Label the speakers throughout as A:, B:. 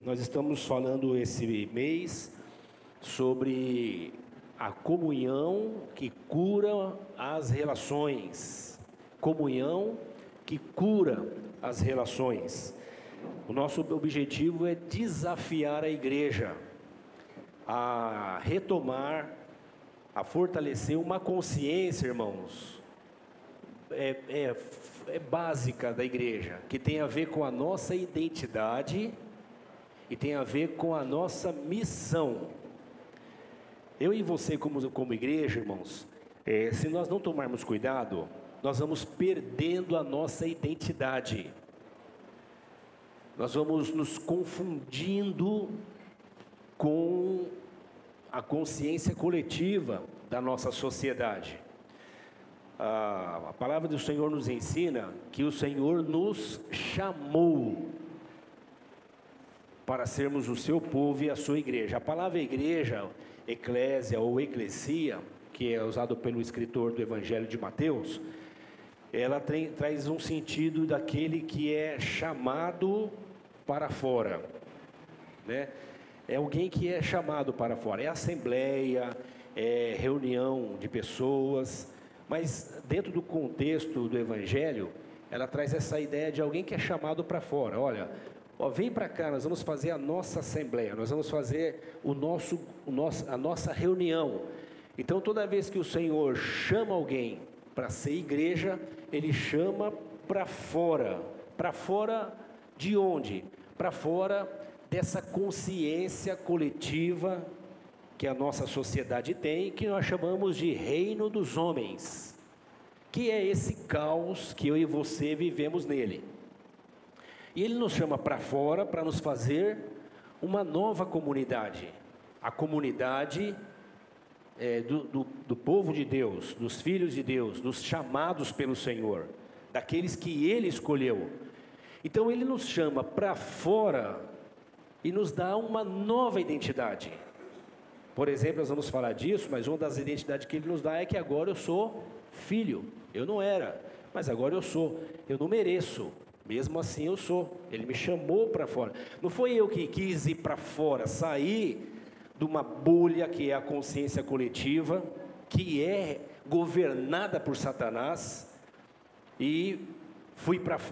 A: Nós estamos falando esse mês sobre a comunhão que cura as relações. Comunhão que cura as relações. O nosso objetivo é desafiar a igreja a retomar, a fortalecer uma consciência, irmãos, básica da igreja, que tem a ver com a nossa identidade e tem a ver com a nossa missão. Eu e você como igreja, irmãos, se nós não tomarmos cuidado, nós vamos perdendo a nossa identidade. Nós vamos nos confundindo com a consciência coletiva da nossa sociedade. A palavra do Senhor nos ensina que o Senhor nos chamou para sermos o seu povo e a sua igreja. A palavra igreja, eclésia ou eclesia, que é usado pelo escritor do Evangelho de Mateus, ela traz um sentido daquele que é chamado para fora, né? É alguém que é chamado para fora, é assembleia, é reunião de pessoas, mas dentro do contexto do Evangelho, ela traz essa ideia de alguém que é chamado para fora. Olha, vem para cá, nós vamos fazer a nossa assembleia, nós vamos fazer a nossa reunião. Então, toda vez que o Senhor chama alguém para ser igreja, Ele chama para fora. Para fora de onde? Para fora dessa consciência coletiva que a nossa sociedade tem, que nós chamamos de reino dos homens, que é esse caos que eu e você vivemos nele. E Ele nos chama para fora para nos fazer uma nova comunidade, a comunidade do povo de Deus, dos filhos de Deus, dos chamados pelo Senhor, daqueles que Ele escolheu. Então Ele nos chama para fora e nos dá uma nova identidade. Por exemplo, nós vamos falar disso, mas uma das identidades que Ele nos dá é que agora eu sou filho. Eu não era, mas agora eu sou. Eu não mereço, mesmo assim eu sou. Ele me chamou para fora. Não foi eu que quis ir para fora, sair de uma bolha que é a consciência coletiva, que é governada por Satanás, e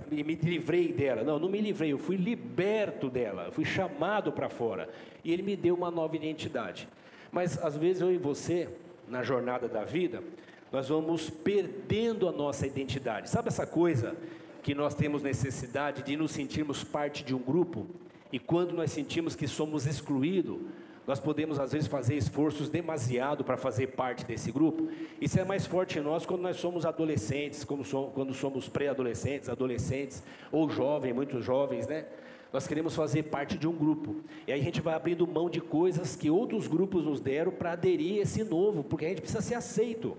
A: me livrei dela. Não me livrei, eu fui liberto dela, eu fui chamado para fora, e Ele me deu uma nova identidade. Mas às vezes eu e você, na jornada da vida, nós vamos perdendo a nossa identidade. Sabe essa coisa que nós temos necessidade de nos sentirmos parte de um grupo, e quando nós sentimos que somos excluídos, nós podemos às vezes fazer esforços demasiado para fazer parte desse grupo. Isso é mais forte em nós quando nós somos adolescentes, quando somos pré-adolescentes, adolescentes, ou jovens, muito jovens, né? Nós queremos fazer parte de um grupo, e aí a gente vai abrindo mão de coisas que outros grupos nos deram para aderir a esse novo, porque a gente precisa ser aceito,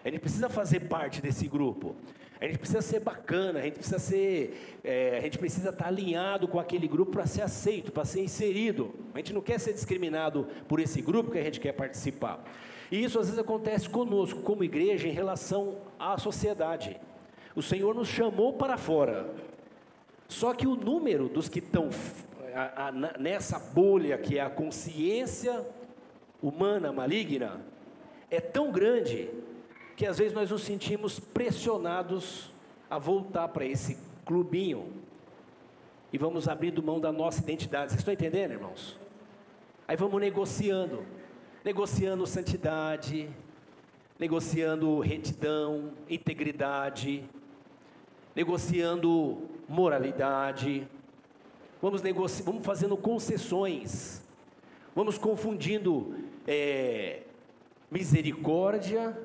A: a gente precisa fazer parte desse grupo, a gente precisa ser bacana, a gente precisa estar alinhado com aquele grupo para ser aceito, para ser inserido. A gente não quer ser discriminado por esse grupo que a gente quer participar. E isso às vezes acontece conosco, como igreja, em relação à sociedade. O Senhor nos chamou para fora, só que o número dos que estão nessa bolha que é a consciência humana maligna é tão grande que às vezes nós nos sentimos pressionados a voltar para esse clubinho e vamos abrindo mão da nossa identidade. Vocês estão entendendo, irmãos? Aí vamos negociando santidade, negociando retidão, integridade, negociando moralidade, vamos fazendo concessões, vamos confundindo misericórdia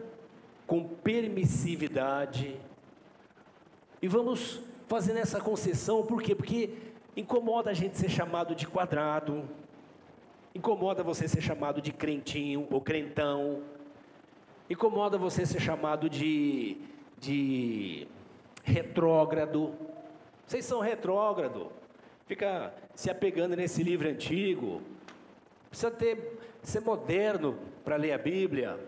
A: com permissividade, e vamos fazendo essa concessão. Por quê? Porque incomoda a gente ser chamado de quadrado, incomoda você ser chamado de crentinho ou crentão, incomoda você ser chamado de retrógrado. Vocês são retrógrado, fica se apegando nesse livro antigo, precisa ser moderno para ler a Bíblia.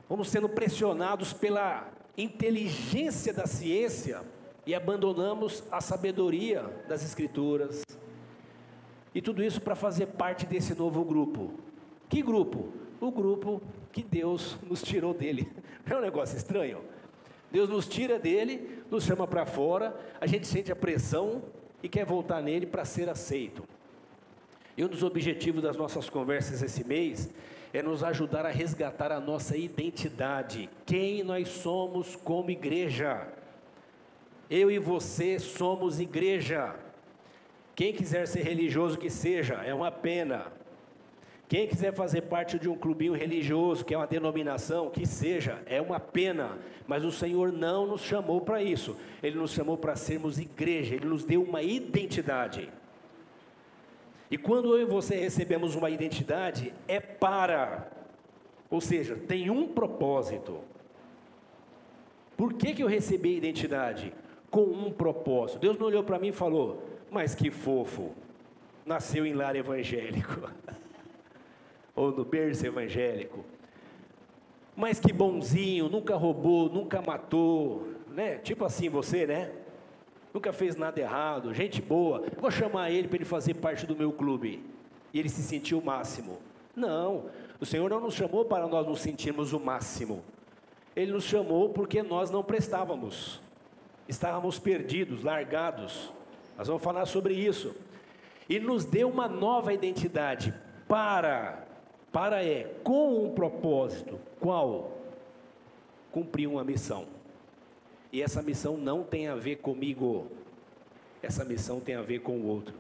A: Vamos sendo pressionados pela inteligência da ciência e abandonamos a sabedoria das Escrituras. E tudo isso para fazer parte desse novo grupo. Que grupo? O grupo que Deus nos tirou dele. Não é um negócio estranho? Deus nos tira dele, nos chama para fora, a gente sente a pressão e quer voltar nele para ser aceito. E um dos objetivos das nossas conversas esse mês é nos ajudar a resgatar a nossa identidade. Quem nós somos como igreja? Eu e você somos igreja. Quem quiser ser religioso que seja, é uma pena. Quem quiser fazer parte de um clubinho religioso, que é uma denominação, que seja, é uma pena. Mas o Senhor não nos chamou para isso. Ele nos chamou para sermos igreja, Ele nos deu uma identidade. E quando eu e você recebemos uma identidade, é para, ou seja, tem um propósito. Por que eu recebi a identidade? Com um propósito. Deus não olhou para mim e falou, mas que fofo, nasceu em lar evangélico, ou no berço evangélico, mas que bonzinho, nunca roubou, nunca matou, né? Tipo assim você, né? Nunca fez nada errado, gente boa, vou chamar ele para ele fazer parte do meu clube. E ele se sentiu o máximo. Não, o Senhor não nos chamou para nós nos sentirmos o máximo. Ele nos chamou porque nós não prestávamos. Estávamos perdidos, largados. Nós vamos falar sobre isso. E nos deu uma nova identidade com um propósito. Qual? Cumprir uma missão. E essa missão não tem a ver comigo. Essa missão tem a ver com o outro.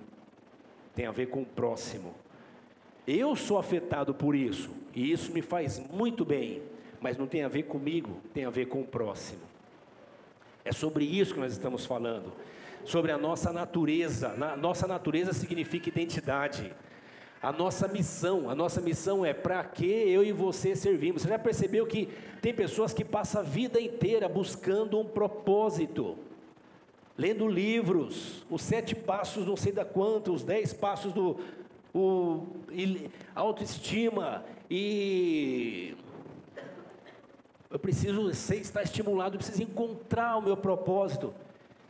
A: Tem a ver com o próximo. Eu sou afetado por isso. E isso me faz muito bem. Mas não tem a ver comigo, tem a ver com o próximo. É sobre isso que nós estamos falando. Sobre a nossa natureza. Nossa natureza significa identidade. A nossa missão é para que eu e você servimos. Você já percebeu que tem pessoas que passam a vida inteira buscando um propósito, lendo livros, os 7 passos não sei da quanto, os 10 passos do autoestima, e eu preciso estar estimulado, eu preciso encontrar o meu propósito.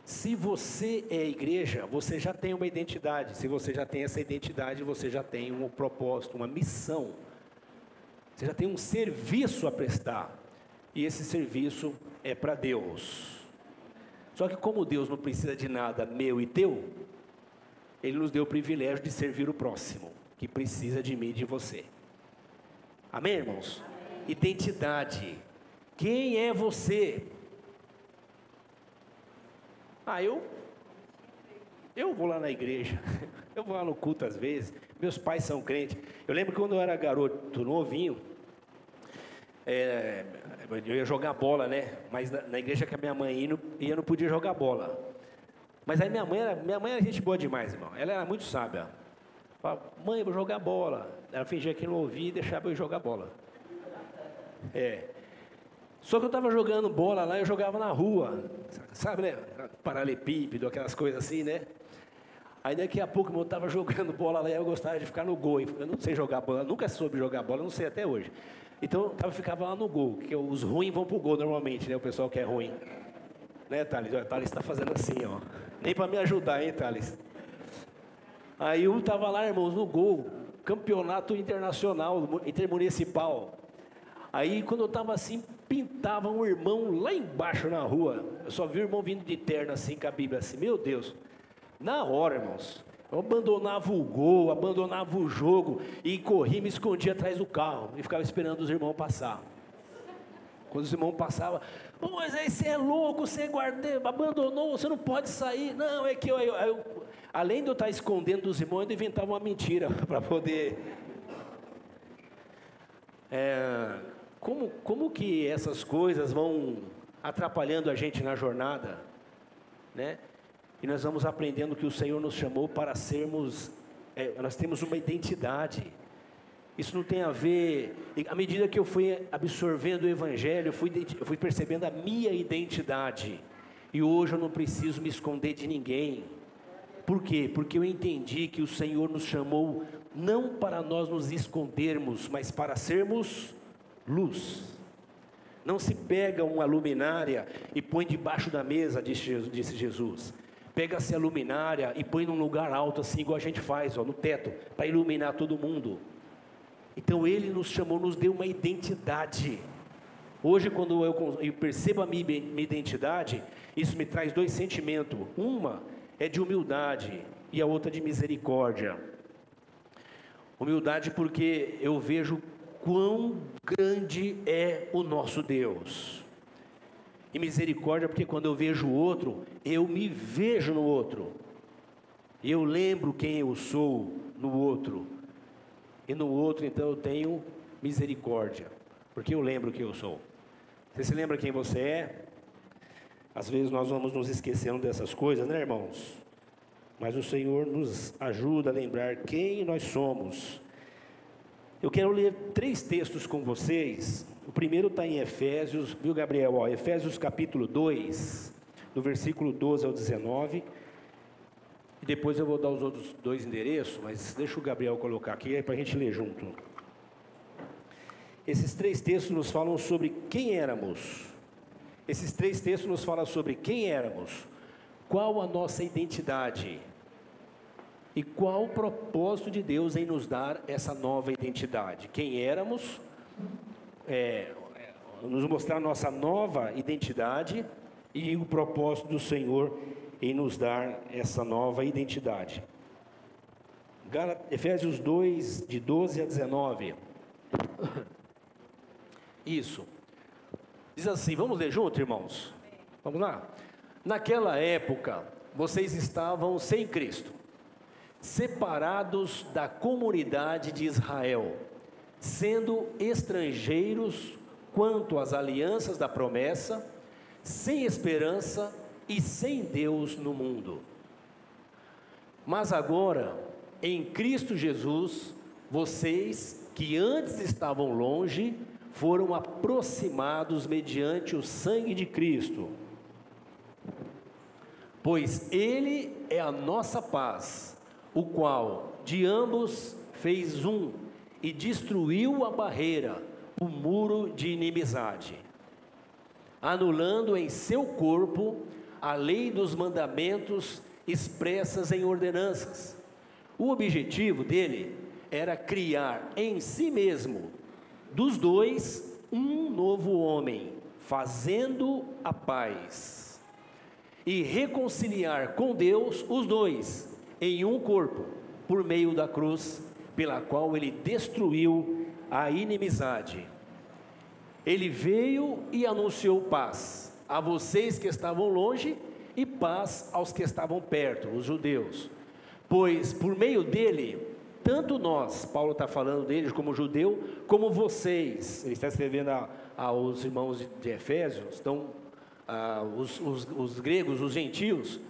A: Se você é igreja, você já tem uma identidade. Se você já tem essa identidade, você já tem um propósito, uma missão. Você já tem um serviço a prestar. E esse serviço é para Deus. Só que como Deus não precisa de nada meu e teu, Ele nos deu o privilégio de servir o próximo, que precisa de mim e de você. Amém, irmãos? Identidade. Quem é você? Eu vou lá na igreja, eu vou lá no culto às vezes, meus pais são crentes. Eu lembro que quando eu era garoto novinho, eu ia jogar bola, né? Mas na igreja que a minha mãe ia, não podia jogar bola. Mas aí minha mãe era gente boa demais, irmão. Ela era muito sábia. Falava, mãe, eu vou jogar bola. Ela fingia que não ouvia e deixava eu jogar bola. Só que eu estava jogando bola lá, eu jogava na rua, sabe, né? Paralelepípedo, aquelas coisas assim, né? Aí daqui a pouco eu estava jogando bola lá e eu gostava de ficar no gol. Eu não sei jogar bola, nunca soube jogar bola, não sei até hoje. Então eu ficava lá no gol, que os ruins vão pro gol normalmente, né? O pessoal que é ruim. Né, Thales? O Thales está fazendo assim, ó. Nem para me ajudar, hein, Thales? Aí eu estava lá, irmãos, no gol, campeonato internacional, intermunicipal. Aí quando eu estava assim, pintava um irmão lá embaixo na rua. Eu só vi o irmão vindo de terno assim, com a Bíblia assim, meu Deus. Na hora, irmãos, eu abandonava o gol, abandonava o jogo e corria, me escondia atrás do carro e ficava esperando os irmãos passar. Quando os irmãos passavam, mas aí você é louco, você abandonou, você não pode sair. Não, é que além de eu estar escondendo dos irmãos, eu inventava uma mentira para poder... Como que essas coisas vão atrapalhando a gente na jornada, né? E nós vamos aprendendo que o Senhor nos chamou para sermos, nós temos uma identidade. Isso não tem a ver, à medida que eu fui absorvendo o Evangelho, eu fui percebendo a minha identidade. E hoje eu não preciso me esconder de ninguém. Por quê? Porque eu entendi que o Senhor nos chamou não para nós nos escondermos, mas para sermos luz. Não se pega uma luminária e põe debaixo da mesa, disse Jesus. Pega-se a luminária e põe num lugar alto, assim, igual a gente faz, ó, no teto, para iluminar todo mundo. Então Ele nos chamou, nos deu uma identidade. Hoje, quando eu percebo a minha identidade, isso me traz dois sentimentos. Uma é de humildade e a outra de misericórdia. Humildade porque eu vejo quão grande é o nosso Deus. E misericórdia porque quando eu vejo o outro, eu me vejo no outro. Eu lembro quem eu sou no outro. E no outro, então, eu tenho misericórdia, porque eu lembro quem eu sou. Você se lembra quem você é? Às vezes nós vamos nos esquecendo dessas coisas, né, irmãos? Mas o Senhor nos ajuda a lembrar quem nós somos. Eu quero ler 3 textos com vocês. O primeiro está em Efésios, viu, Gabriel? Ó, Efésios capítulo 2, do versículo 12 ao 19. E depois eu vou dar os outros 2 endereços, mas deixa o Gabriel colocar aqui para a gente ler junto. Esses 3 textos nos falam sobre quem éramos. Esses 3 textos nos falam sobre quem éramos, qual a nossa identidade e qual o propósito de Deus em nos dar essa nova identidade. Quem éramos, nos mostrar a nossa nova identidade e o propósito do Senhor em nos dar essa nova identidade. Efésios 2, de 12 a 19. Isso. Diz assim, vamos ler junto, irmãos? Vamos lá? Naquela época, vocês estavam sem Cristo, separados da comunidade de Israel, sendo estrangeiros quanto às alianças da promessa, sem esperança e sem Deus no mundo. Mas agora, em Cristo Jesus, vocês que antes estavam longe, foram aproximados mediante o sangue de Cristo, pois Ele é a nossa paz, o qual de ambos fez um e destruiu a barreira, o muro de inimizade, anulando em seu corpo a lei dos mandamentos expressas em ordenanças. O objetivo dele era criar em si mesmo, dos dois, um novo homem, fazendo a paz, e reconciliar com Deus os dois, em um corpo, por meio da cruz, pela qual ele destruiu a inimizade. Ele veio e anunciou paz a vocês que estavam longe e paz aos que estavam perto, os judeus. Pois por meio dele, tanto nós, Paulo está falando deles como judeu, como vocês, ele está escrevendo aos irmãos de Efésios, então os gregos, os gentios,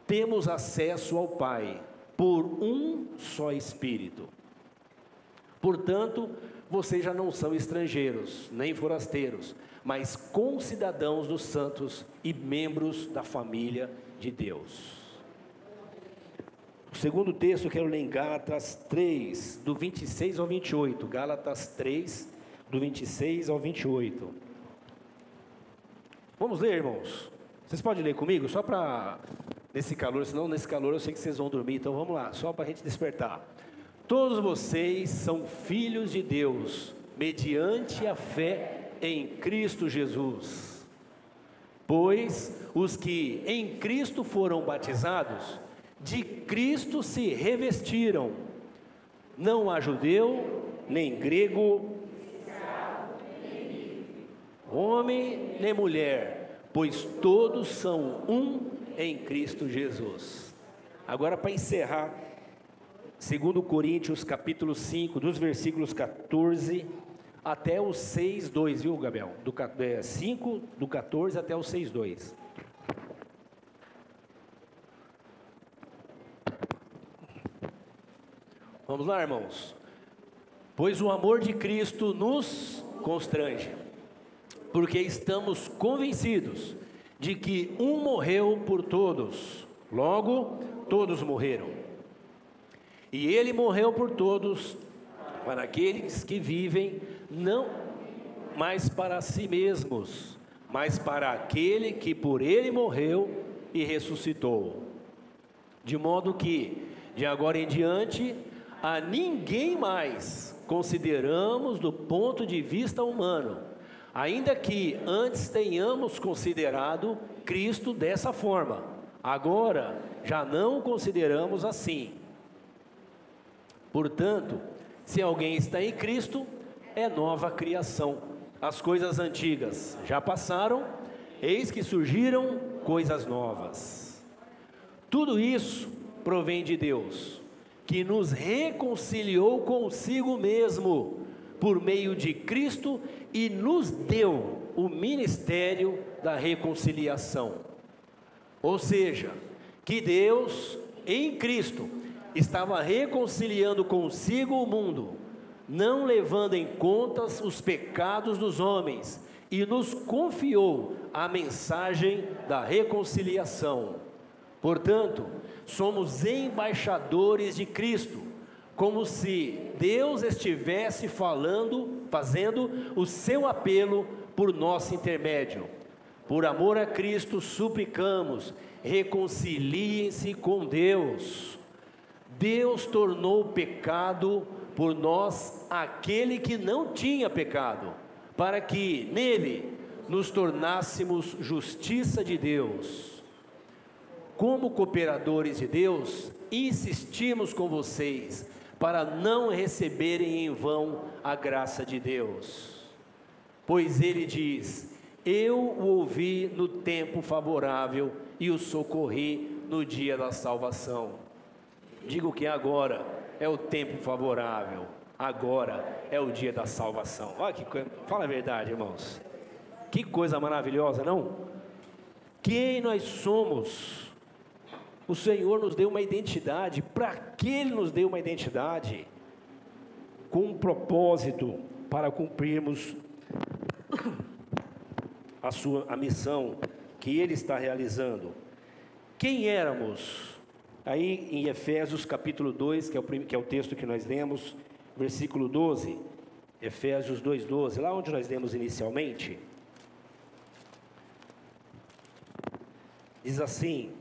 A: temos acesso ao Pai, por um só Espírito. Portanto, vocês já não são estrangeiros, nem forasteiros, mas concidadãos dos santos e membros da família de Deus. O segundo texto eu quero ler em Gálatas 3, do 26 ao 28. Gálatas 3, do 26 ao 28. Vamos ler, irmãos? Vocês podem ler comigo? Só para, nesse calor, senão nesse calor eu sei que vocês vão dormir, então vamos lá, só para a gente despertar. Todos vocês são filhos de Deus, mediante a fé em Cristo Jesus. Pois os que em Cristo foram batizados, de Cristo se revestiram. Não há judeu, nem grego, homem, nem mulher, pois todos são um em Cristo Jesus. Agora, para encerrar, 2 Coríntios capítulo 5, dos versículos 14 até o 6:2, viu, Gabriel? 5, do 14 até o 6:2. Vamos lá, irmãos. Pois o amor de Cristo nos constrange, porque estamos convencidos de que um morreu por todos, logo todos morreram. E ele morreu por todos, para aqueles que vivem, não mais para si mesmos, mas para aquele que por ele morreu e ressuscitou. de modo que, de agora em diante, a ninguém mais consideramos do ponto de vista humano, ainda que antes tenhamos considerado Cristo dessa forma, agora já não o consideramos assim. Portanto, se alguém está em Cristo, é nova criação. As coisas antigas já passaram, eis que surgiram coisas novas. Tudo isso provém de Deus, que nos reconciliou consigo mesmo, por meio de Cristo, e nos deu o ministério da reconciliação. Ou seja, que Deus, em Cristo, estava reconciliando consigo o mundo, não levando em conta os pecados dos homens, e nos confiou a mensagem da reconciliação. Portanto, somos embaixadores de Cristo, como se Deus estivesse fazendo o seu apelo por nosso intermédio. Por amor a Cristo, suplicamos, reconciliem-se com Deus. Deus tornou pecado por nós aquele que não tinha pecado, para que nele nos tornássemos justiça de Deus. Como cooperadores de Deus, insistimos com vocês, para não receberem em vão a graça de Deus. Pois ele diz: eu o ouvi no tempo favorável e o socorri no dia da salvação. Digo que agora é o tempo favorável, agora é o dia da salvação. Olha que coisa, fala a verdade, irmãos. Que coisa maravilhosa, não? Quem nós somos? O Senhor nos deu uma identidade. Para que Ele nos deu uma identidade? Com um propósito, para cumprirmos a missão que Ele está realizando. Quem éramos? Aí em Efésios capítulo 2, que é o texto que nós lemos, versículo 12, Efésios 2:12, lá onde nós lemos inicialmente, diz assim,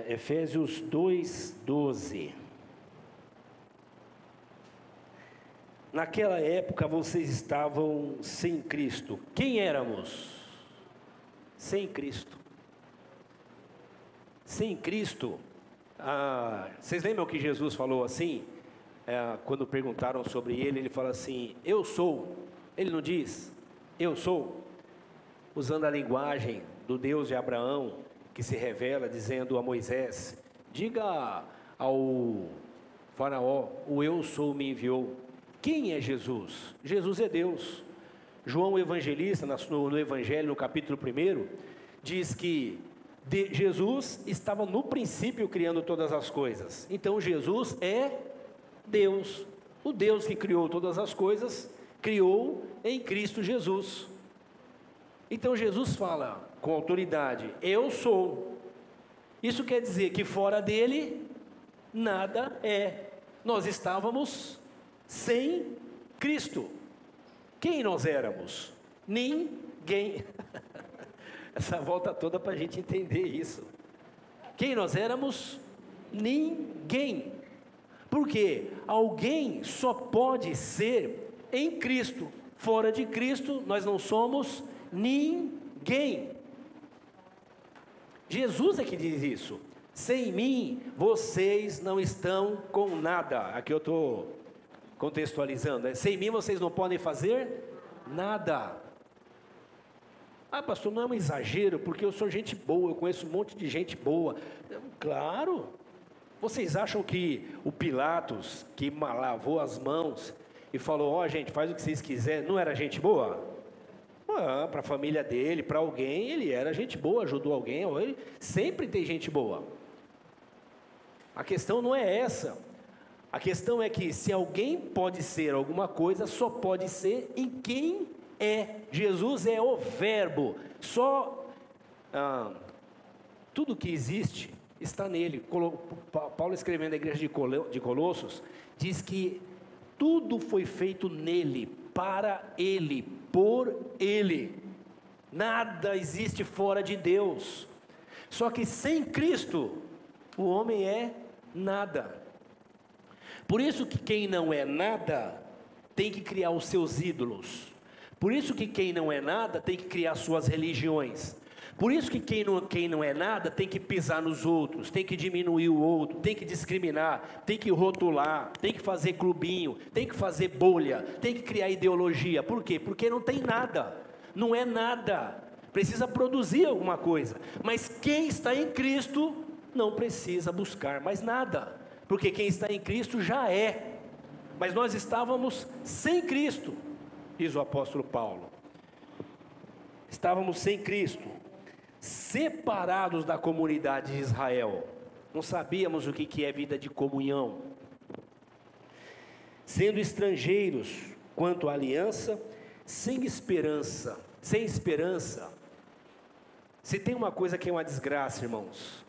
A: Efésios 2:12: naquela época vocês estavam sem Cristo. Quem éramos? Sem Cristo. Sem Cristo. Vocês lembram que Jesus falou assim? Quando perguntaram sobre ele, ele fala assim: eu sou. Ele não diz eu sou, usando a linguagem do Deus de Abraão, que se revela dizendo a Moisés: diga ao faraó, o eu sou me enviou. Quem é Jesus? Jesus é Deus. João Evangelista, no Evangelho, no capítulo 1, diz que Jesus estava no princípio criando todas as coisas. Então Jesus é Deus. O Deus que criou todas as coisas, criou em Cristo Jesus. Então Jesus fala com autoridade: eu sou. Isso quer dizer que fora dele nada é. Nós estávamos sem Cristo. Quem nós éramos? Ninguém. Essa volta toda para a gente entender isso. Quem nós éramos? Ninguém. Porque alguém só pode ser em Cristo. Fora de Cristo nós não somos ninguém. Jesus é que diz isso: sem mim vocês não estão com nada. Aqui eu estou contextualizando, sem mim vocês não podem fazer nada. Pastor, não é um exagero, porque eu sou gente boa, eu conheço um monte de gente boa. Claro. Vocês acham que o Pilatos, que lavou as mãos e falou: gente, faz o que vocês quiserem, não era gente boa? Para a família dele, para alguém, ele era gente boa, ajudou alguém, ele sempre tem gente boa. A questão não é essa. A questão é que se alguém pode ser alguma coisa, só pode ser em quem é. Jesus é o verbo. Tudo que existe está nele. Paulo, escrevendo à igreja de Colossos, diz que tudo foi feito nele, para ele, por ele. Nada existe fora de Deus. Só que sem Cristo, o homem é nada. Por isso que quem não é nada tem que criar os seus ídolos. Por isso que quem não é nada tem que criar suas religiões. Por isso que quem não é nada tem que pisar nos outros, tem que diminuir o outro, tem que discriminar, tem que rotular, tem que fazer clubinho, tem que fazer bolha, tem que criar ideologia. Por quê? Porque não tem nada, não é nada, precisa produzir alguma coisa. Mas quem está em Cristo não precisa buscar mais nada, porque quem está em Cristo já é. Mas nós estávamos sem Cristo, diz o apóstolo Paulo. Estávamos sem Cristo, separados da comunidade de Israel, não sabíamos o que é vida de comunhão, sendo estrangeiros quanto à aliança, sem esperança. Se tem uma coisa que é uma desgraça, irmãos,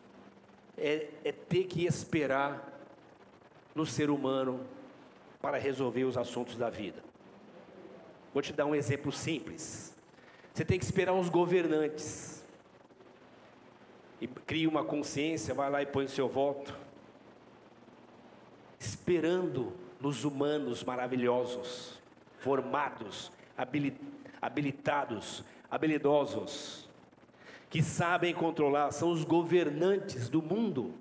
A: é ter que esperar no ser humano para resolver os assuntos da vida. Vou te dar um exemplo simples. Você tem que esperar os governantes, e cria uma consciência, vai lá e põe o seu voto, esperando nos humanos maravilhosos, formados, habilitados, habilidosos, que sabem controlar, são os governantes do mundo,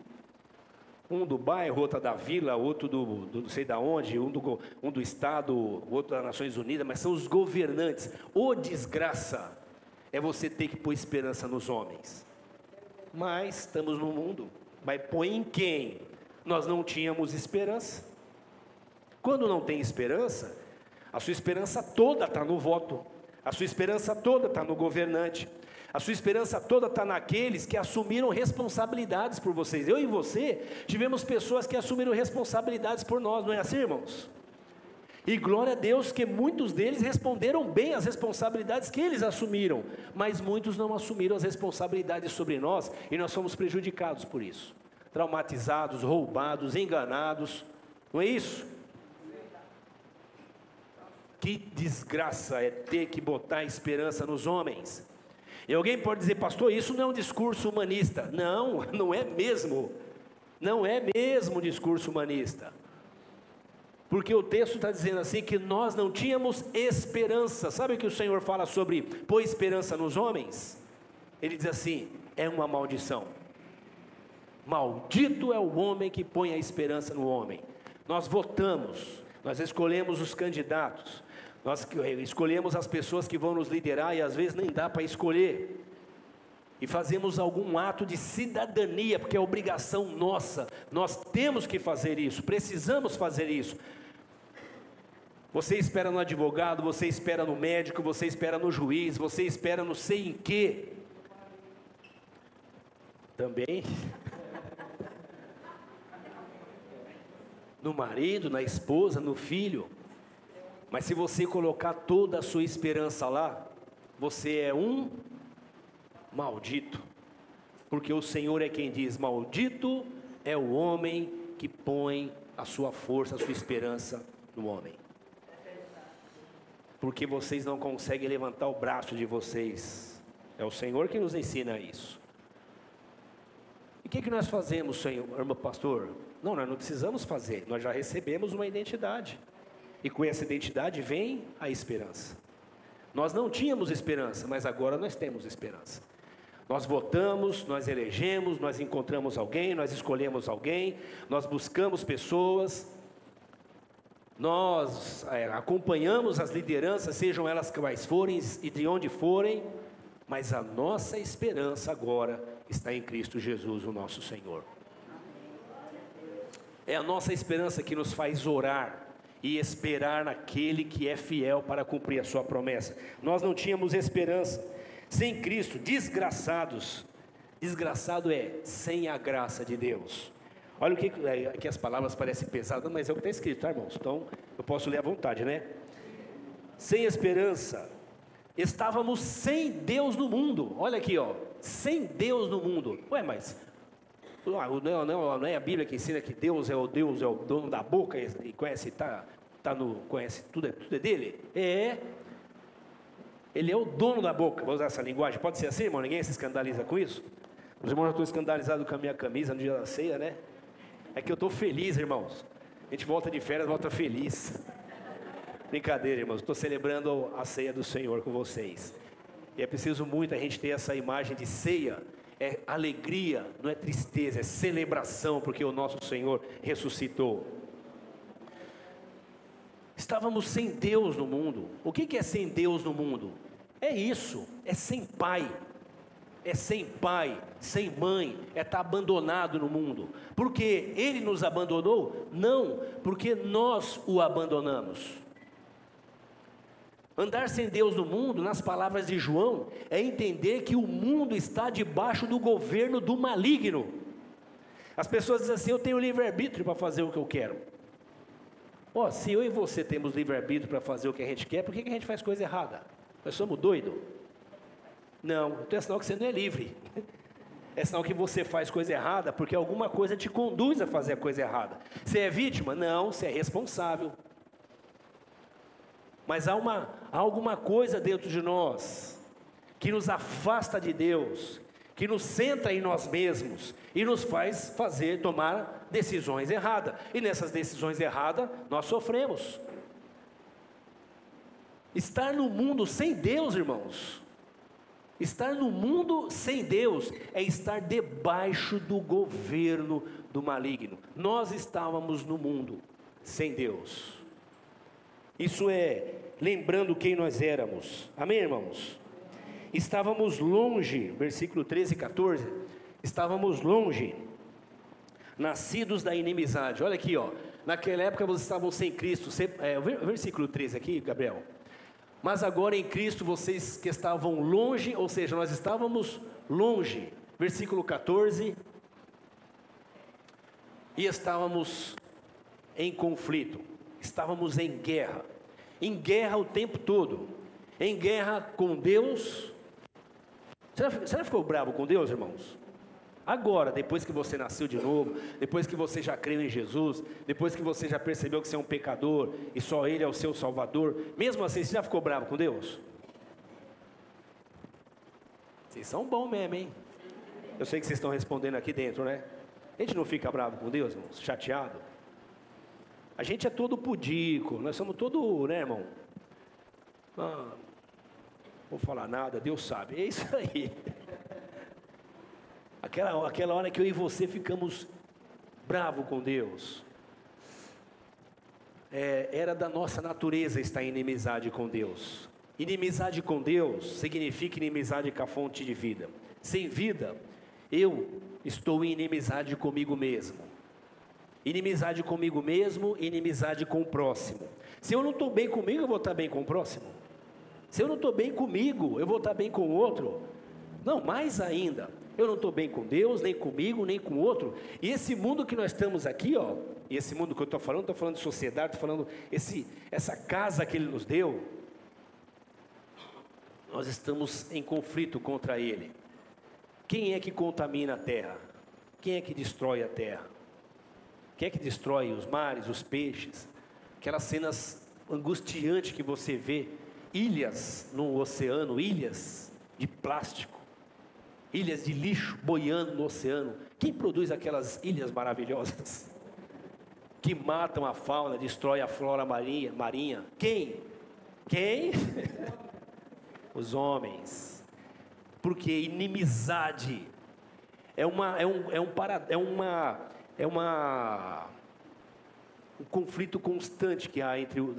A: um do bairro, outro da vila, outro do não sei da onde, um do estado, outro das Nações Unidas, mas são os governantes. Ô desgraça, é você ter que pôr esperança nos homens. Mas estamos no mundo, mas põe em quem? Nós não tínhamos esperança. Quando não tem esperança, a sua esperança toda está no voto, a sua esperança toda está no governante, a sua esperança toda está naqueles que assumiram responsabilidades por vocês. Eu e você tivemos pessoas que assumiram responsabilidades por nós, não é assim, irmãos? E glória a Deus que muitos deles responderam bem às responsabilidades que eles assumiram, mas muitos não assumiram as responsabilidades sobre nós, e nós fomos prejudicados por isso, traumatizados, roubados, enganados, não é isso? Que desgraça é ter que botar esperança nos homens. E alguém pode dizer, pastor, isso não é um discurso humanista. Não, não é mesmo, não é mesmo discurso humanista. Porque o texto está dizendo assim, que nós não tínhamos esperança. Sabe o que o Senhor fala sobre pôr esperança nos homens? Ele diz assim, é uma maldição. Maldito é o homem que põe a esperança no homem. Nós votamos, nós escolhemos os candidatos, nós escolhemos as pessoas que vão nos liderar, e às vezes nem dá para escolher. E fazemos algum ato de cidadania, porque é obrigação nossa, nós temos que fazer isso, precisamos fazer isso. Você espera no advogado, você espera no médico, você espera no juiz, você espera no sei em quê. Também. No marido, na esposa, no filho. Mas se você colocar toda a sua esperança lá, você é um maldito. Porque o Senhor é quem diz, maldito é o homem que põe a sua força, a sua esperança no homem. Porque vocês não conseguem levantar o braço de vocês. É o Senhor que nos ensina isso. E o que nós fazemos, Senhor, irmão pastor? Não, nós não precisamos fazer, nós já recebemos uma identidade. E com essa identidade vem a esperança. Nós não tínhamos esperança, mas agora nós temos esperança. Nós votamos, nós elegemos, nós encontramos alguém, nós escolhemos alguém, nós buscamos pessoas, nós acompanhamos as lideranças, sejam elas quais forem e de onde forem, mas a nossa esperança agora está em Cristo Jesus, o nosso Senhor. É a nossa esperança que nos faz orar e esperar naquele que é fiel para cumprir a sua promessa. Nós não tínhamos esperança. Sem Cristo, desgraçados. Desgraçado é sem a graça de Deus. Olha o que as palavras parecem pesadas, mas é o que está escrito, tá, irmãos? Então, eu posso ler à vontade, né? Sem esperança. Estávamos sem Deus no mundo. Olha aqui, ó. Sem Deus no mundo. Ué, mas não é a Bíblia que ensina que Deus é o dono da boca e conhece, conhece tudo é dele? Ele é o dono da boca, vou usar essa linguagem, pode ser assim, irmão? Ninguém se escandaliza com isso? Os irmãos já estão escandalizados com a minha camisa no dia da ceia, né? É que eu estou feliz, irmãos. A gente volta de férias, volta feliz. Brincadeira, irmãos. Estou celebrando a ceia do Senhor com vocês. E é preciso muito a gente ter essa imagem de ceia. É alegria, não é tristeza, é celebração, porque o nosso Senhor ressuscitou. Estávamos sem Deus no mundo. O que é sem Deus no mundo? É isso, é sem pai. É sem pai, sem mãe, é estar abandonado no mundo. Porque Ele nos abandonou? Não, porque nós o abandonamos. Andar sem Deus no mundo, nas palavras de João, é entender que o mundo está debaixo do governo do maligno. As pessoas dizem assim: eu tenho livre-arbítrio para fazer o que eu quero. Se eu e você temos livre-arbítrio para fazer o que a gente quer, por que a gente faz coisa errada? Nós somos doidos? Não, então é sinal que você não é livre. É sinal que você faz coisa errada, porque alguma coisa te conduz a fazer a coisa errada. Você é vítima? Não, você é responsável. Mas há alguma coisa dentro de nós, que nos afasta de Deus, que nos centra em nós mesmos, e nos faz tomar decisões erradas. E nessas decisões erradas, nós sofremos. Estar no mundo sem Deus, irmãos, estar no mundo sem Deus é estar debaixo do governo do maligno. Nós estávamos no mundo sem Deus. Isso é lembrando quem nós éramos. Amém, irmãos? Estávamos longe, versículo 13 e 14. Estávamos longe, nascidos da inimizade. Olha aqui, naquela época vocês estavam sem Cristo. Versículo 13 aqui, Gabriel. Mas agora em Cristo vocês que estavam longe, ou seja, nós estávamos longe, versículo 14, e estávamos em conflito, estávamos em guerra o tempo todo, em guerra com Deus. Você já ficou bravo com Deus, irmãos? Agora, depois que você nasceu de novo, depois que você já creu em Jesus, depois que você já percebeu que você é um pecador e só Ele é o seu Salvador, mesmo assim, você já ficou bravo com Deus? Vocês são bons mesmo, hein? Eu sei que vocês estão respondendo aqui dentro, né? A gente não fica bravo com Deus, irmãos, chateado? A gente é todo pudico, nós somos todo, né, irmão? Não vou falar nada, Deus sabe, é isso aí. Aquela hora que eu e você ficamos bravos com Deus, era da nossa natureza estar em inimizade com Deus. Inimizade com Deus significa inimizade com a fonte de vida. Sem vida, eu estou em inimizade comigo mesmo. Inimizade comigo mesmo, inimizade com o próximo. Se eu não estou bem comigo, eu vou estar bem com o próximo. Se eu não estou bem comigo, eu vou estar bem com o outro. Não, mais ainda, eu não estou bem com Deus, nem comigo, nem com o outro. E esse mundo que nós estamos aqui, e esse mundo que eu estou falando de sociedade, estou falando essa casa que Ele nos deu, nós estamos em conflito contra Ele. Quem é que contamina a terra? Quem é que destrói a terra? Quem é que destrói os mares, os peixes? Aquelas cenas angustiantes que você vê, ilhas no oceano, ilhas de plástico, ilhas de lixo boiando no oceano. Quem produz aquelas ilhas maravilhosas? Que matam a fauna, destrói a flora marinha. Quem? Os homens. Porque inimizade um conflito constante que há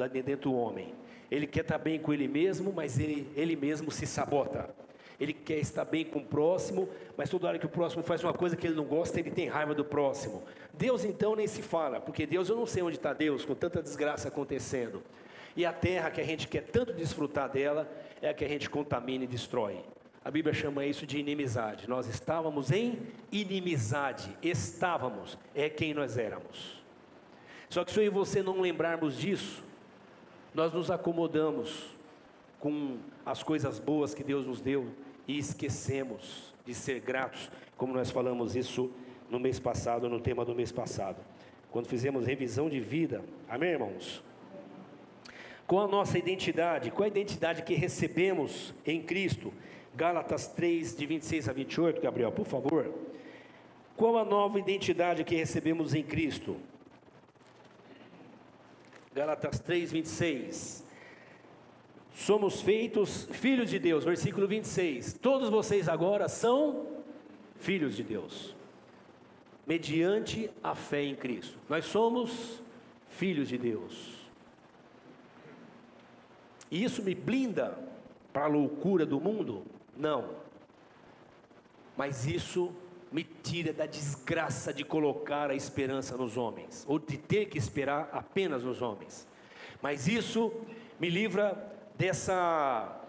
A: dentro do homem. Ele quer estar bem com ele mesmo, mas ele mesmo se sabota. Ele quer estar bem com o próximo, mas toda hora que o próximo faz uma coisa que ele não gosta, ele tem raiva do próximo. Deus então nem se fala, porque Deus, eu não sei onde está Deus, com tanta desgraça acontecendo. E a terra que a gente quer tanto desfrutar dela, é a que a gente contamina e destrói. A Bíblia chama isso de inimizade. Nós estávamos em inimizade, é quem nós éramos. Só que se eu e você não lembrarmos disso, nós nos acomodamos com as coisas boas que Deus nos deu e esquecemos de ser gratos, como nós falamos isso no mês passado, no tema do mês passado, quando fizemos revisão de vida. Amém, irmãos? Qual a nossa identidade? Qual a identidade que recebemos em Cristo? Gálatas 3, de 26 a 28, Gabriel, por favor. Qual a nova identidade que recebemos em Cristo? Gálatas 3, 26. Somos feitos filhos de Deus, versículo 26. Todos vocês agora são filhos de Deus, mediante a fé em Cristo. Nós somos filhos de Deus. E isso me blinda para a loucura do mundo? Não. Mas isso me tira da desgraça de colocar a esperança nos homens, ou de ter que esperar apenas nos homens. Mas isso me livra dessa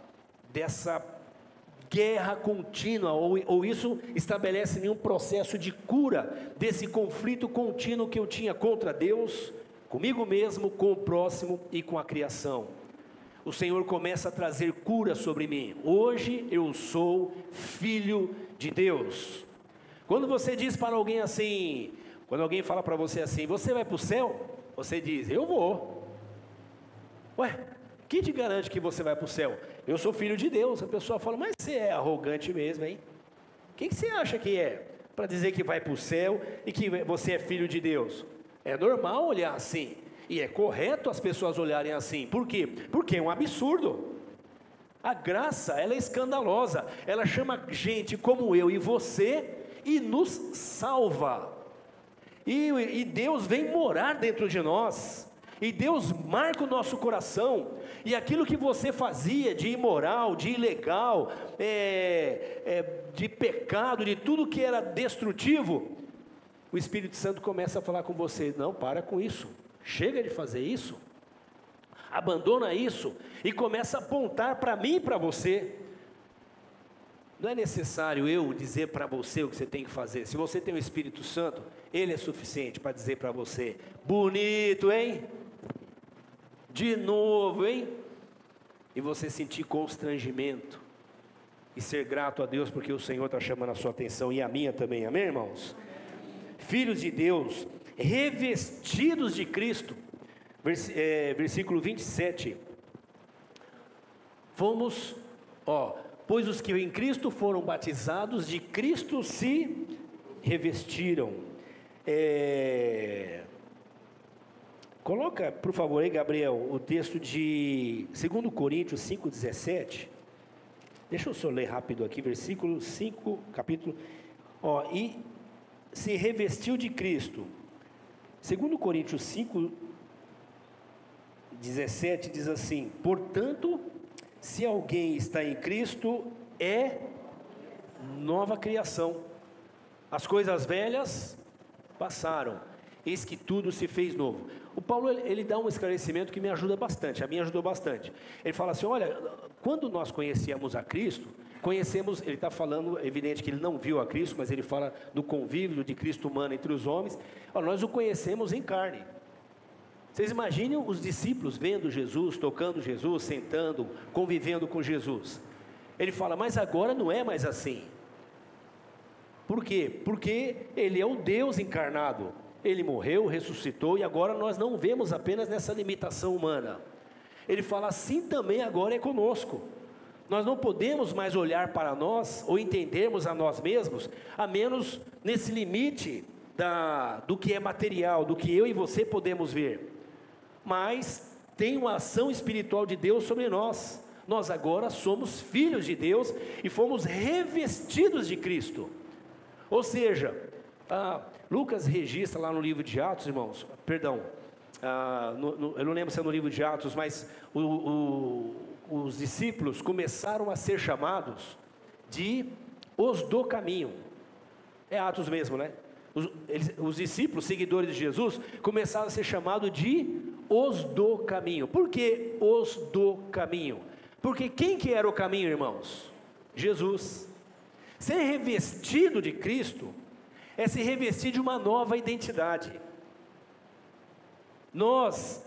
A: guerra contínua, ou isso estabelece nenhum processo de cura desse conflito contínuo que eu tinha contra Deus, comigo mesmo, com o próximo e com a criação. O Senhor começa a trazer cura sobre mim. Hoje eu sou filho de Deus. Quando você diz para alguém assim, quando alguém fala para você assim, você vai para o céu? Você diz, eu vou. Ué, quem te garante que você vai para o céu? Eu sou filho de Deus. A pessoa fala, mas você é arrogante mesmo, hein? Quem que você acha que é? Para dizer que vai para o céu e que você é filho de Deus? É normal olhar assim. E é correto as pessoas olharem assim. Por quê? Porque é um absurdo. A graça, ela é escandalosa. Ela chama gente como eu e você e nos salva. E Deus vem morar dentro de nós. E Deus marca o nosso coração. E aquilo que você fazia de imoral, de ilegal, de pecado, de tudo que era destrutivo, o Espírito Santo começa a falar com você, não, para com isso. Chega de fazer isso, abandona isso e começa a apontar para mim e para você. Não é necessário eu dizer para você o que você tem que fazer. Se você tem o Espírito Santo, Ele é suficiente para dizer para você, bonito, hein? De novo, hein? E você sentir constrangimento e ser grato a Deus porque o Senhor está chamando a sua atenção e a minha também, amém, irmãos? Filhos de Deus, revestidos de Cristo, versículo 27, fomos, pois os que em Cristo foram batizados, de Cristo se revestiram. Coloca, por favor, aí, Gabriel, o texto de 2 Coríntios 5,17, deixa eu só ler rápido aqui, versículo 5, capítulo, e se revestiu de Cristo. 2 Coríntios 5, 17 diz assim, portanto, se alguém está em Cristo, é nova criação. As coisas velhas passaram, eis que tudo se fez novo. O Paulo, ele dá um esclarecimento que me ajuda bastante, a mim ajudou bastante. Ele fala assim, olha, quando nós conhecíamos a Cristo, ele está falando, é evidente que ele não viu a Cristo, mas ele fala do convívio de Cristo humano entre os homens, nós o conhecemos em carne. Vocês imaginem os discípulos vendo Jesus, tocando Jesus, sentando, convivendo com Jesus. Ele fala, mas agora não é mais assim. Por quê? Porque Ele é o Deus encarnado. Ele morreu, ressuscitou e agora nós não vemos apenas nessa limitação humana. Ele fala, assim também agora é conosco. Nós não podemos mais olhar para nós ou entendermos a nós mesmos, a menos nesse limite do que é material, do que eu e você podemos ver. Mas tem uma ação espiritual de Deus sobre nós. Nós agora somos filhos de Deus e fomos revestidos de Cristo. Ou seja, Lucas registra lá no livro de Atos, irmãos, perdão, eu não lembro se é no livro de Atos, mas os discípulos começaram a ser chamados de os do caminho. É Atos mesmo, né? Os discípulos, seguidores de Jesus, começaram a ser chamados de os do caminho. Por que os do caminho? Porque quem que era o caminho, irmãos? Jesus. Ser revestido de Cristo é se revestir de uma nova identidade. Nós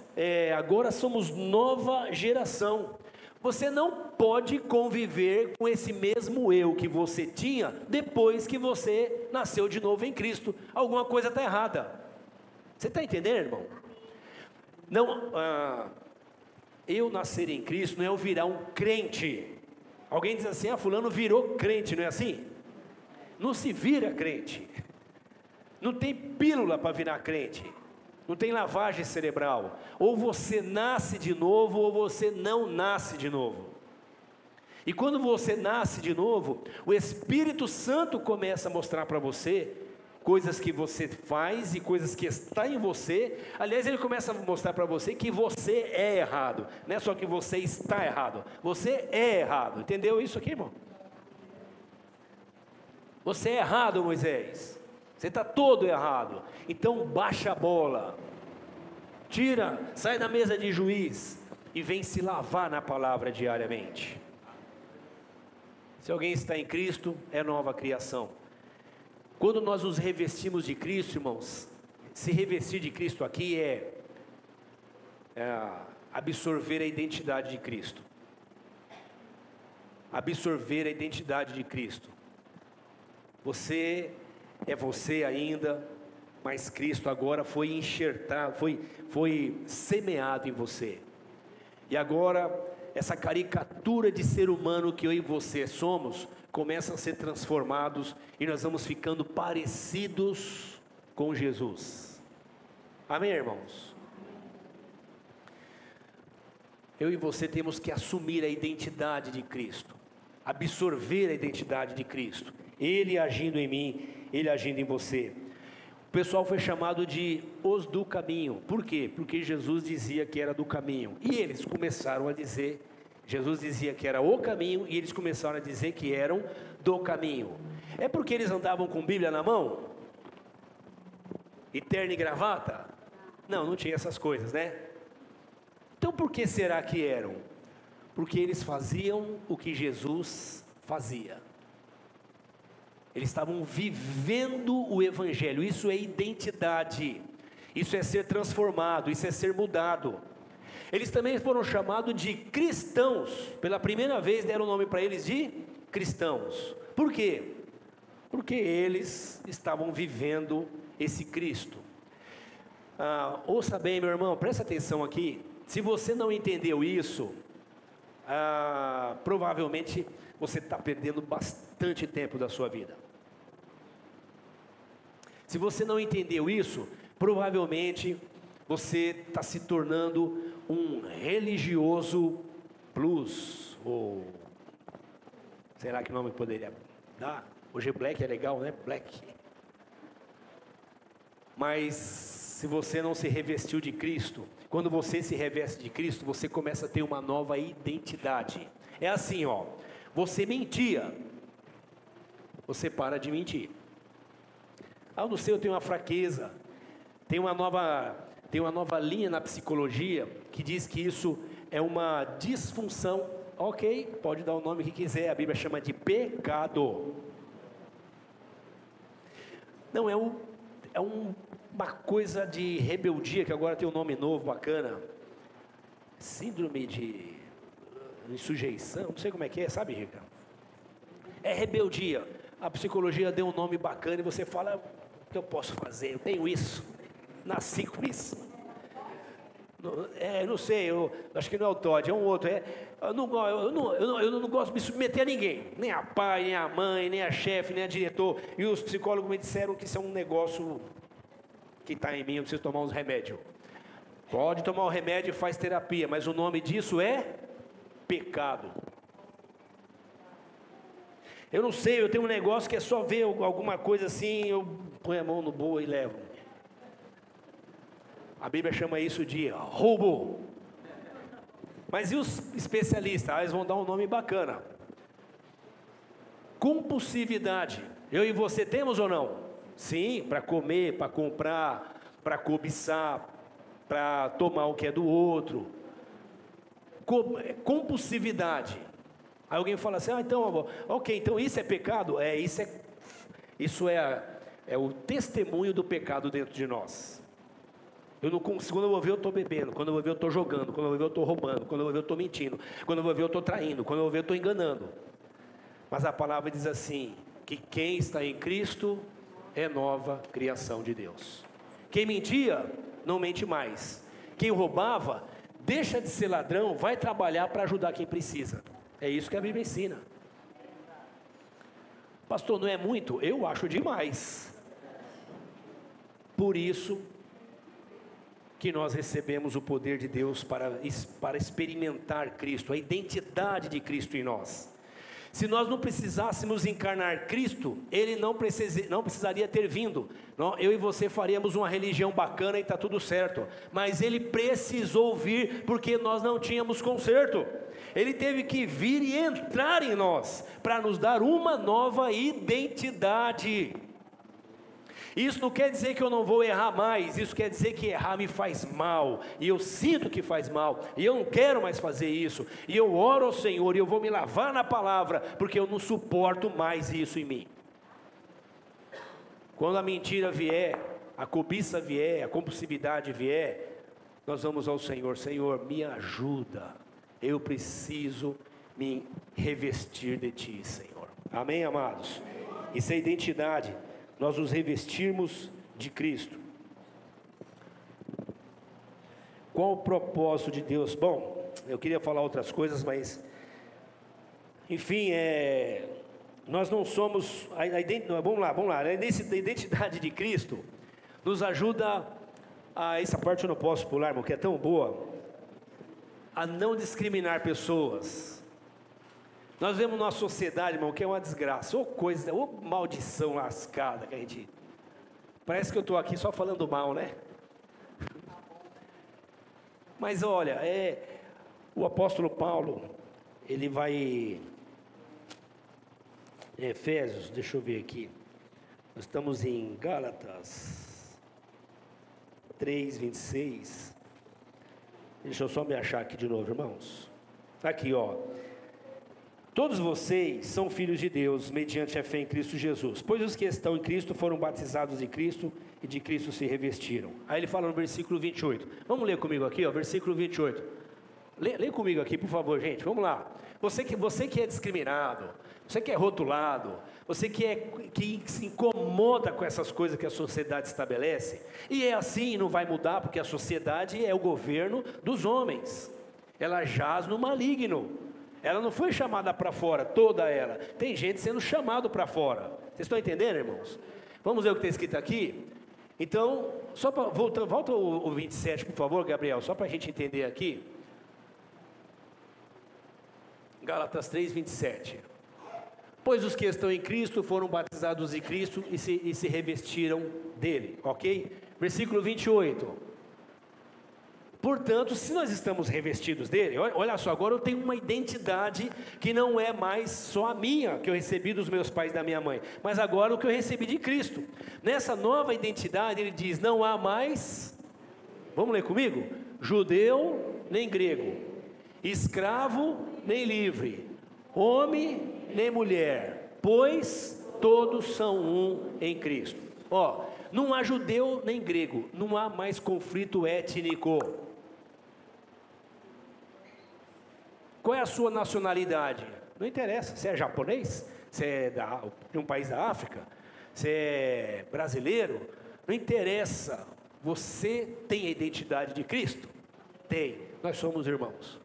A: agora somos nova geração. Você não pode conviver com esse mesmo eu que você tinha depois que você nasceu de novo em Cristo. Alguma coisa está errada. Você está entendendo, irmão? Não, eu nascer em Cristo não é eu virar um crente. Alguém diz assim: fulano virou crente, não é assim? Não se vira crente. Não tem pílula para virar crente. Não tem lavagem cerebral. Ou você nasce de novo, ou você não nasce de novo. E quando você nasce de novo, o Espírito Santo começa a mostrar para você coisas que você faz e coisas que está em você. Aliás, ele começa a mostrar para você que você é errado. Não é só que você está errado, você é errado. Entendeu isso aqui, irmão? Você é errado, Moisés. Você está todo errado. Então baixa a bola. Tira, sai da mesa de juiz e vem se lavar na palavra diariamente. Se alguém está em Cristo, é nova criação. Quando nós nos revestimos de Cristo, irmãos, se revestir de Cristo aqui é absorver a identidade de Cristo. Absorver a identidade de Cristo. Você é você ainda, mas Cristo agora foi enxertado, foi semeado em você. E agora, essa caricatura de ser humano que eu e você somos, começa a ser transformados e nós vamos ficando parecidos com Jesus. Amém, irmãos? Eu e você temos que assumir a identidade de Cristo, absorver a identidade de Cristo, Ele agindo em mim, Ele agindo em você. O pessoal foi chamado de os do caminho. Por quê? Porque Jesus dizia que era do caminho, e eles começaram a dizer, Jesus dizia que era o caminho, e eles começaram a dizer que eram do caminho. É porque eles andavam com Bíblia na mão? E terno e gravata? Não, não tinha essas coisas, né? Então por que será que eram? Porque eles faziam o que Jesus fazia. Eles estavam vivendo o Evangelho. Isso é identidade, isso é ser transformado, isso é ser mudado. Eles também foram chamados de cristãos. Pela primeira vez deram o nome para eles de cristãos. Por quê? Porque eles estavam vivendo esse Cristo. Ouça bem, meu irmão, presta atenção aqui. Se você não entendeu isso, provavelmente você está perdendo bastante tempo da sua vida. Se você não entendeu isso, provavelmente você está se tornando um religioso plus, ou será que nome poderia dar? Hoje Black é legal, né? Black. Mas se você não se revestiu de Cristo, quando você se reveste de Cristo, você começa a ter uma nova identidade. É assim, ó, você mentia, você para de mentir. Eu não sei, eu tenho uma fraqueza. Tem uma nova linha na psicologia que diz que isso é uma disfunção. Ok, pode dar o nome que quiser, a Bíblia chama de pecado. Não, é uma coisa de rebeldia, que agora tem um nome novo, bacana. Síndrome de insujeição, não sei como é que é, sabe, Rica? É rebeldia. A psicologia deu um nome bacana e você fala: o que eu posso fazer? Eu tenho isso, nasci com isso. Não sei, eu acho que não é o Todd, é um outro. Eu não gosto de me submeter a ninguém, nem a pai, nem a mãe, nem a chefe, nem a diretor. E os psicólogos me disseram que isso é um negócio que está em mim, eu preciso tomar uns remédios. Pode tomar o remédio e faz terapia, mas o nome disso é pecado. Eu não sei, eu tenho um negócio que é só ver alguma coisa assim, eu ponho a mão no bolso e levo. A Bíblia chama isso de roubo. Mas e os especialistas? Eles vão dar um nome bacana. Compulsividade. Eu e você temos ou não? Sim, para comer, para comprar, para cobiçar, para tomar o que é do outro. Compulsividade. Aí alguém fala assim: então, ok, então isso é pecado? Isso é o testemunho do pecado dentro de nós. Eu não consigo, quando eu vou ver eu estou bebendo, quando eu vou ver eu estou jogando, quando eu vou ver eu estou roubando, quando eu vou ver eu estou mentindo, quando eu vou ver eu estou traindo, quando eu vou ver eu estou enganando. Mas a palavra diz assim, que quem está em Cristo é nova criação de Deus. Quem mentia, não mente mais. Quem roubava, deixa de ser ladrão, vai trabalhar para ajudar quem precisa. É isso que a Bíblia ensina. Pastor, não é muito? Eu acho demais. Por isso que nós recebemos o poder de Deus para experimentar Cristo, a identidade de Cristo em nós. Se nós não precisássemos encarnar Cristo, Ele não precisaria ter vindo. Eu e você faríamos uma religião bacana e está tudo certo. Mas Ele precisou vir porque nós não tínhamos conserto. Ele teve que vir e entrar em nós para nos dar uma nova identidade. Isso não quer dizer que eu não vou errar mais, isso quer dizer que errar me faz mal, e eu sinto que faz mal, e eu não quero mais fazer isso, e eu oro ao Senhor, e eu vou me lavar na palavra, porque eu não suporto mais isso em mim. Quando a mentira vier, a cobiça vier, a compulsividade vier, nós vamos ao Senhor: Senhor, me ajuda, eu preciso me revestir de Ti, Senhor. Amém, amados? Isso é identidade. Nós nos revestirmos de Cristo. Qual o propósito de Deus? Bom, eu queria falar outras coisas, mas enfim, nós não somos vamos lá, a identidade de Cristo nos ajuda essa parte eu não posso pular, irmão, que é tão boa, a não discriminar pessoas. Nós vemos nossa sociedade, irmão, que é uma desgraça, ou maldição lascada que a gente... Parece que eu estou aqui só falando mal, né? Mas olha, o apóstolo Paulo, ele vai... Em Efésios, deixa eu ver aqui. Nós estamos em Gálatas 3:26. Deixa eu só me achar aqui de novo, irmãos. Aqui, ó. Todos vocês são filhos de Deus, mediante a fé em Cristo Jesus, pois os que estão em Cristo foram batizados de Cristo e de Cristo se revestiram. Aí ele fala no versículo 28, vamos ler comigo aqui, ó, versículo 28, lê comigo aqui, por favor, gente, vamos lá. Você que é discriminado, você que é rotulado, você que se incomoda com essas coisas que a sociedade estabelece, e é assim, não vai mudar, porque a sociedade é o governo dos homens, ela jaz no maligno. Ela não foi chamada para fora, toda ela. Tem gente sendo chamado para fora. Vocês estão entendendo, irmãos? Vamos ver o que está escrito aqui? Então, só para volta o 27, por favor, Gabriel, só para a gente entender aqui. Gálatas 3:27. Pois os que estão em Cristo foram batizados em Cristo e se revestiram dele, ok? Versículo 28. Portanto, se nós estamos revestidos dele, olha só, agora eu tenho uma identidade que não é mais só a minha, que eu recebi dos meus pais e da minha mãe, mas agora o que eu recebi de Cristo. Nessa nova identidade ele diz, não há mais, vamos ler comigo? Judeu nem grego, escravo nem livre, homem nem mulher, pois todos são um em Cristo. Ó, não há judeu nem grego, não há mais conflito étnico. Qual é a sua nacionalidade? Não interessa, se é japonês, se é de um país da África, se é brasileiro, não interessa, você tem a identidade de Cristo? Tem, nós somos irmãos.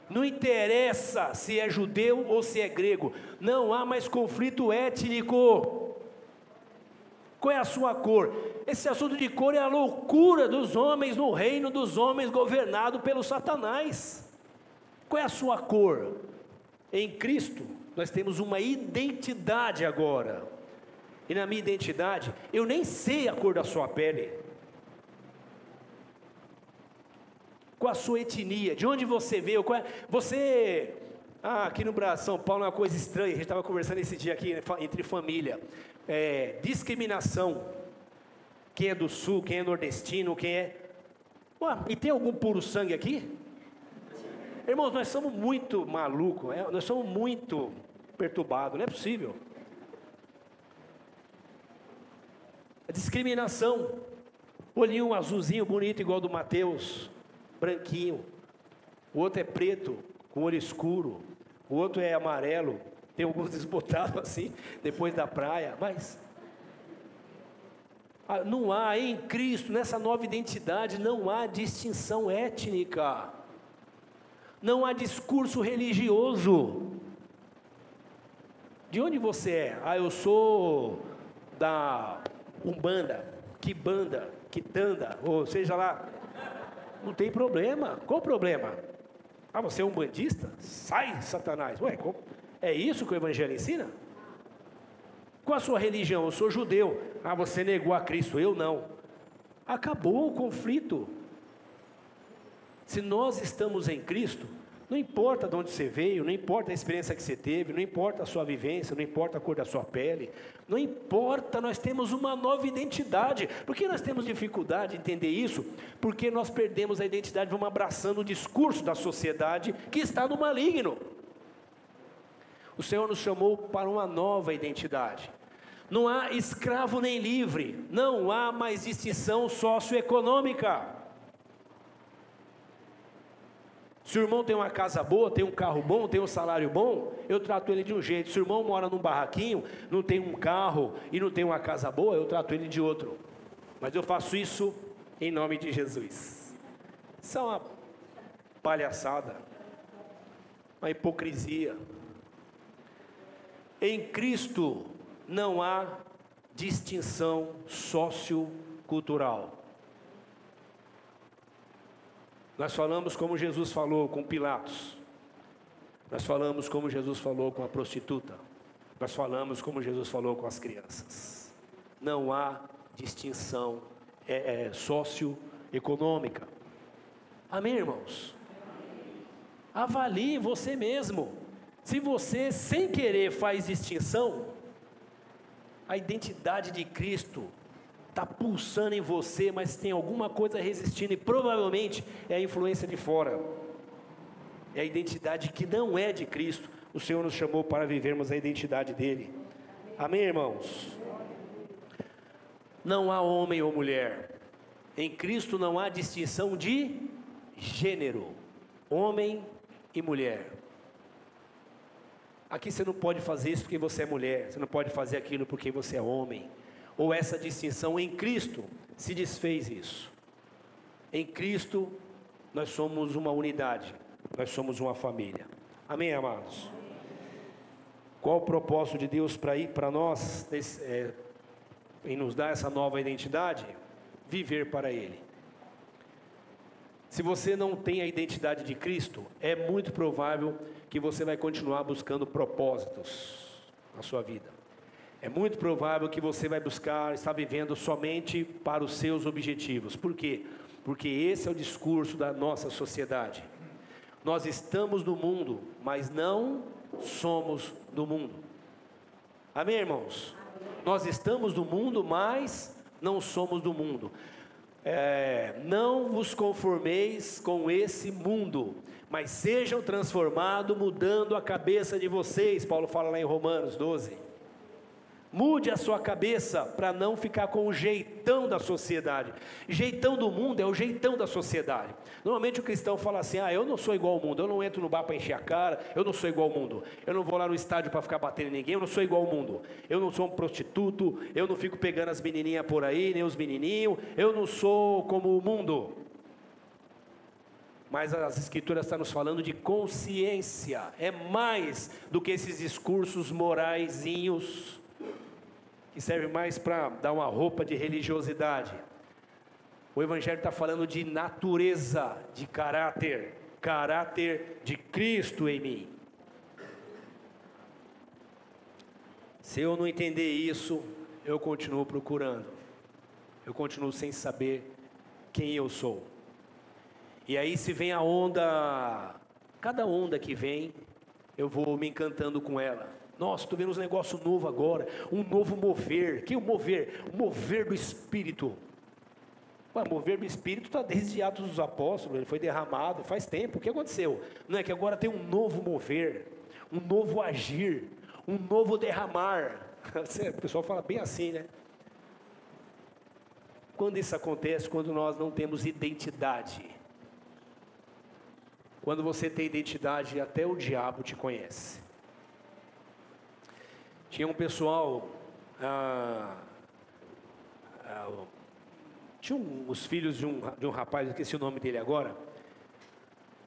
A: Não interessa se é judeu ou se é grego, não há mais conflito étnico. Qual é a sua cor? Esse assunto de cor é a loucura dos homens no reino dos homens governado pelo Satanás. Qual é a sua cor? Em Cristo nós temos uma identidade agora. E na minha identidade, eu nem sei a cor da sua pele. Qual a sua etnia? De onde você veio? Aqui no Brasil, São Paulo é uma coisa estranha. A gente estava conversando esse dia aqui entre família. Discriminação. Quem é do sul, quem é nordestino, quem é... e tem algum puro sangue aqui? Irmãos, nós somos muito malucos, nós somos muito perturbados, não é possível. A discriminação. Olhinho azulzinho bonito igual do Mateus, branquinho. O outro é preto, com olho escuro. O outro é amarelo, tem alguns desbotados assim, depois da praia, mas não há em Cristo, nessa nova identidade, não há distinção étnica. Não há discurso religioso. De onde você é? Ah, eu sou da Umbanda, Quibanda, Quitanda, ou seja lá. Não tem problema. Qual o problema? Ah, você é um bandista? Sai, Satanás. Ué, é isso que o Evangelho ensina? Qual a sua religião? Eu sou judeu. Ah, você negou a Cristo, eu não. Acabou o conflito. Se nós estamos em Cristo, não importa de onde você veio, não importa a experiência que você teve, não importa a sua vivência, não importa a cor da sua pele, não importa, nós temos uma nova identidade. Por que nós temos dificuldade de entender isso? Porque nós perdemos a identidade, vamos abraçando o discurso da sociedade que está no maligno. O Senhor nos chamou para uma nova identidade. Não há escravo nem livre, não há mais distinção socioeconômica. Se o irmão tem uma casa boa, tem um carro bom, tem um salário bom, eu trato ele de um jeito. Se o irmão mora num barraquinho, não tem um carro e não tem uma casa boa, eu trato ele de outro. Mas eu faço isso em nome de Jesus. Isso é uma palhaçada, uma hipocrisia. Em Cristo não há distinção sociocultural. Nós falamos como Jesus falou com Pilatos. Nós falamos como Jesus falou com a prostituta. Nós falamos como Jesus falou com as crianças. Não há distinção socioeconômica. Amém, irmãos? Avalie você mesmo. Se você, sem querer, faz distinção, a identidade de Cristo está pulsando em você, mas tem alguma coisa resistindo, e provavelmente é a influência de fora, é a identidade que não é de Cristo. O Senhor nos chamou para vivermos a identidade dele. Amém, irmãos? Não há homem ou mulher, em Cristo não há distinção de gênero, homem e mulher. Aqui você não pode fazer isso porque você é mulher, você não pode fazer aquilo porque você é homem, ou essa distinção. Em Cristo se desfez isso. Em Cristo nós somos uma unidade, nós somos uma família. Amém, amados? Qual o propósito de Deus para nós, em nos dar essa nova identidade? Viver para Ele. Se você não tem a identidade de Cristo, é muito provável que você vai continuar buscando propósitos na sua vida. É muito provável que você vai estar vivendo somente para os seus objetivos. Por quê? Porque esse é o discurso da nossa sociedade. Nós estamos no mundo, mas não somos do mundo. Amém, irmãos? Nós estamos no mundo, mas não somos do mundo. Não vos conformeis com esse mundo, mas sejam transformados, mudando a cabeça de vocês. Paulo fala lá em Romanos 12. Mude a sua cabeça para não ficar com o jeitão da sociedade. Jeitão do mundo é o jeitão da sociedade. Normalmente o cristão fala assim: eu não sou igual ao mundo, eu não entro no bar para encher a cara, eu não sou igual ao mundo, eu não vou lá no estádio para ficar batendo em ninguém, eu não sou igual ao mundo, eu não sou um prostituto, eu não fico pegando as menininhas por aí, nem os menininhos, eu não sou como o mundo. Mas as escrituras estão nos falando de consciência, é mais do que esses discursos moraizinhos, que serve mais para dar uma roupa de religiosidade. O Evangelho está falando de natureza, de caráter de Cristo em mim. Se eu não entender isso, eu continuo procurando, eu continuo sem saber quem eu sou. E aí se vem a onda, cada onda que vem, eu vou me encantando com ela. Nossa, estou vendo uns negócios novos agora, um novo mover. Que o mover? O mover do Espírito. O mover do Espírito está desde Atos dos Apóstolos, ele foi derramado faz tempo. O que aconteceu? Não é que agora tem um novo mover, um novo agir, um novo derramar. O pessoal fala bem assim, né? Quando isso acontece? Quando nós não temos identidade. Quando você tem identidade, até o diabo te conhece. Tinha um pessoal, tinha os filhos de um rapaz, eu esqueci o nome dele agora,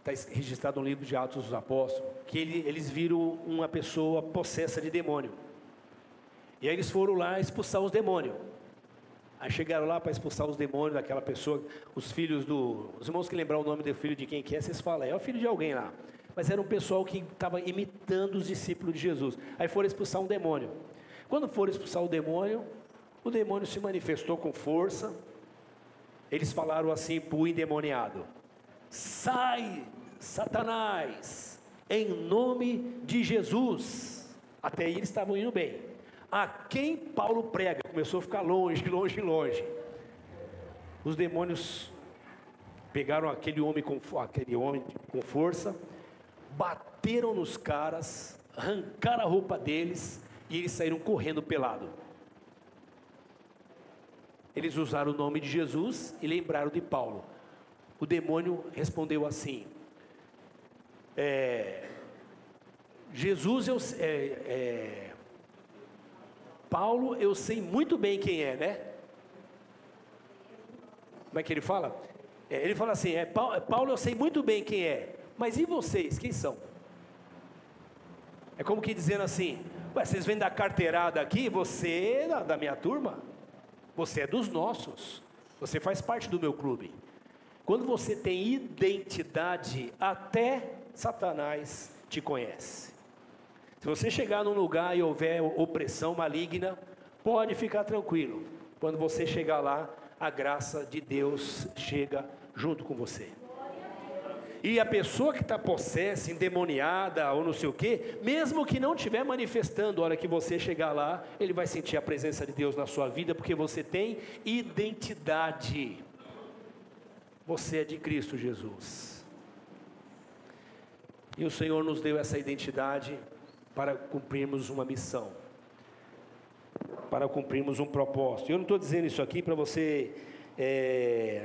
A: está registrado no livro de Atos dos Apóstolos, que eles viram uma pessoa possessa de demônio. E aí eles foram lá expulsar os demônios. Aí chegaram lá para expulsar os demônios daquela pessoa, os filhos os irmãos que lembrar o nome do filho de quem que é, vocês falam, é o filho de alguém lá. Mas era um pessoal que estava imitando os discípulos de Jesus. Aí foram expulsar um demônio. Quando foram expulsar o demônio se manifestou com força. Eles falaram assim para o endemoniado: sai, Satanás, em nome de Jesus. Até aí eles estavam indo bem. A quem Paulo prega, começou a ficar longe. Os demônios pegaram aquele homem com força, bateram nos caras, arrancaram a roupa deles e eles saíram correndo pelado. Eles usaram o nome de Jesus e lembraram de Paulo. O demônio respondeu assim: Paulo, eu sei muito bem quem é, né? Como é que ele fala? Ele fala assim: Paulo, eu sei muito bem quem é, mas e vocês, quem são? É como que dizendo assim: vocês vêm da carteirada aqui, você é da minha turma, você é dos nossos, você faz parte do meu clube. Quando você tem identidade, até Satanás te conhece. Se você chegar num lugar e houver opressão maligna, pode ficar tranquilo. Quando você chegar lá, a graça de Deus chega junto com você. E a pessoa que está possessa, endemoniada ou não sei o quê, mesmo que não estiver manifestando, a hora que você chegar lá, ele vai sentir a presença de Deus na sua vida, porque você tem identidade. Você é de Cristo Jesus. E o Senhor nos deu essa identidade para cumprirmos uma missão, para cumprirmos um propósito. Eu não estou dizendo isso aqui para você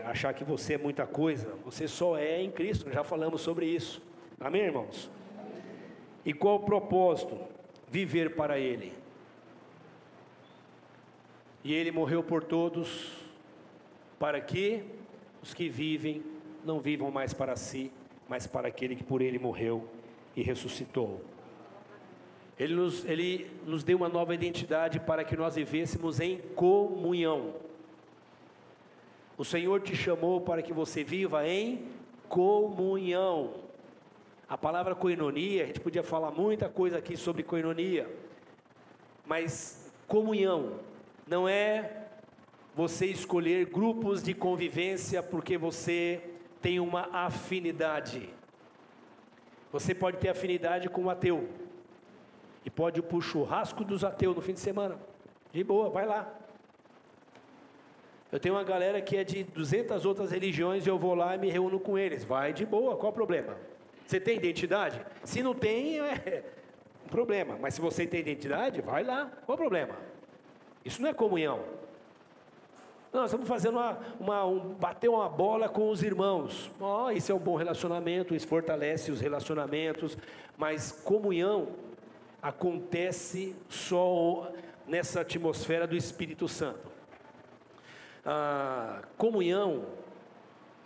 A: achar que você é muita coisa. Você só é em Cristo, já falamos sobre isso. Amém, irmãos? E qual o propósito? Viver para Ele. E Ele morreu por todos, para que os que vivem não vivam mais para si, mas para aquele que por Ele morreu e ressuscitou. Ele nos deu uma nova identidade para que nós vivêssemos em comunhão. O Senhor te chamou para que você viva em comunhão. A palavra koinonia, a gente podia falar muita coisa aqui sobre koinonia, mas comunhão não é você escolher grupos de convivência porque você tem uma afinidade. Você pode ter afinidade com um ateu e pode ir para o churrasco dos ateus no fim de semana, de boa, vai lá. Eu tenho uma galera que é de 200 outras religiões e eu vou lá e me reúno com eles, vai de boa, qual o problema? Você tem identidade? Se não tem, é um problema, mas se você tem identidade, vai lá, qual o problema? Isso não é comunhão. Nós estamos fazendo bater uma bola com os irmãos. Isso é um bom relacionamento, isso fortalece os relacionamentos, mas comunhão acontece só nessa atmosfera do Espírito Santo. A comunhão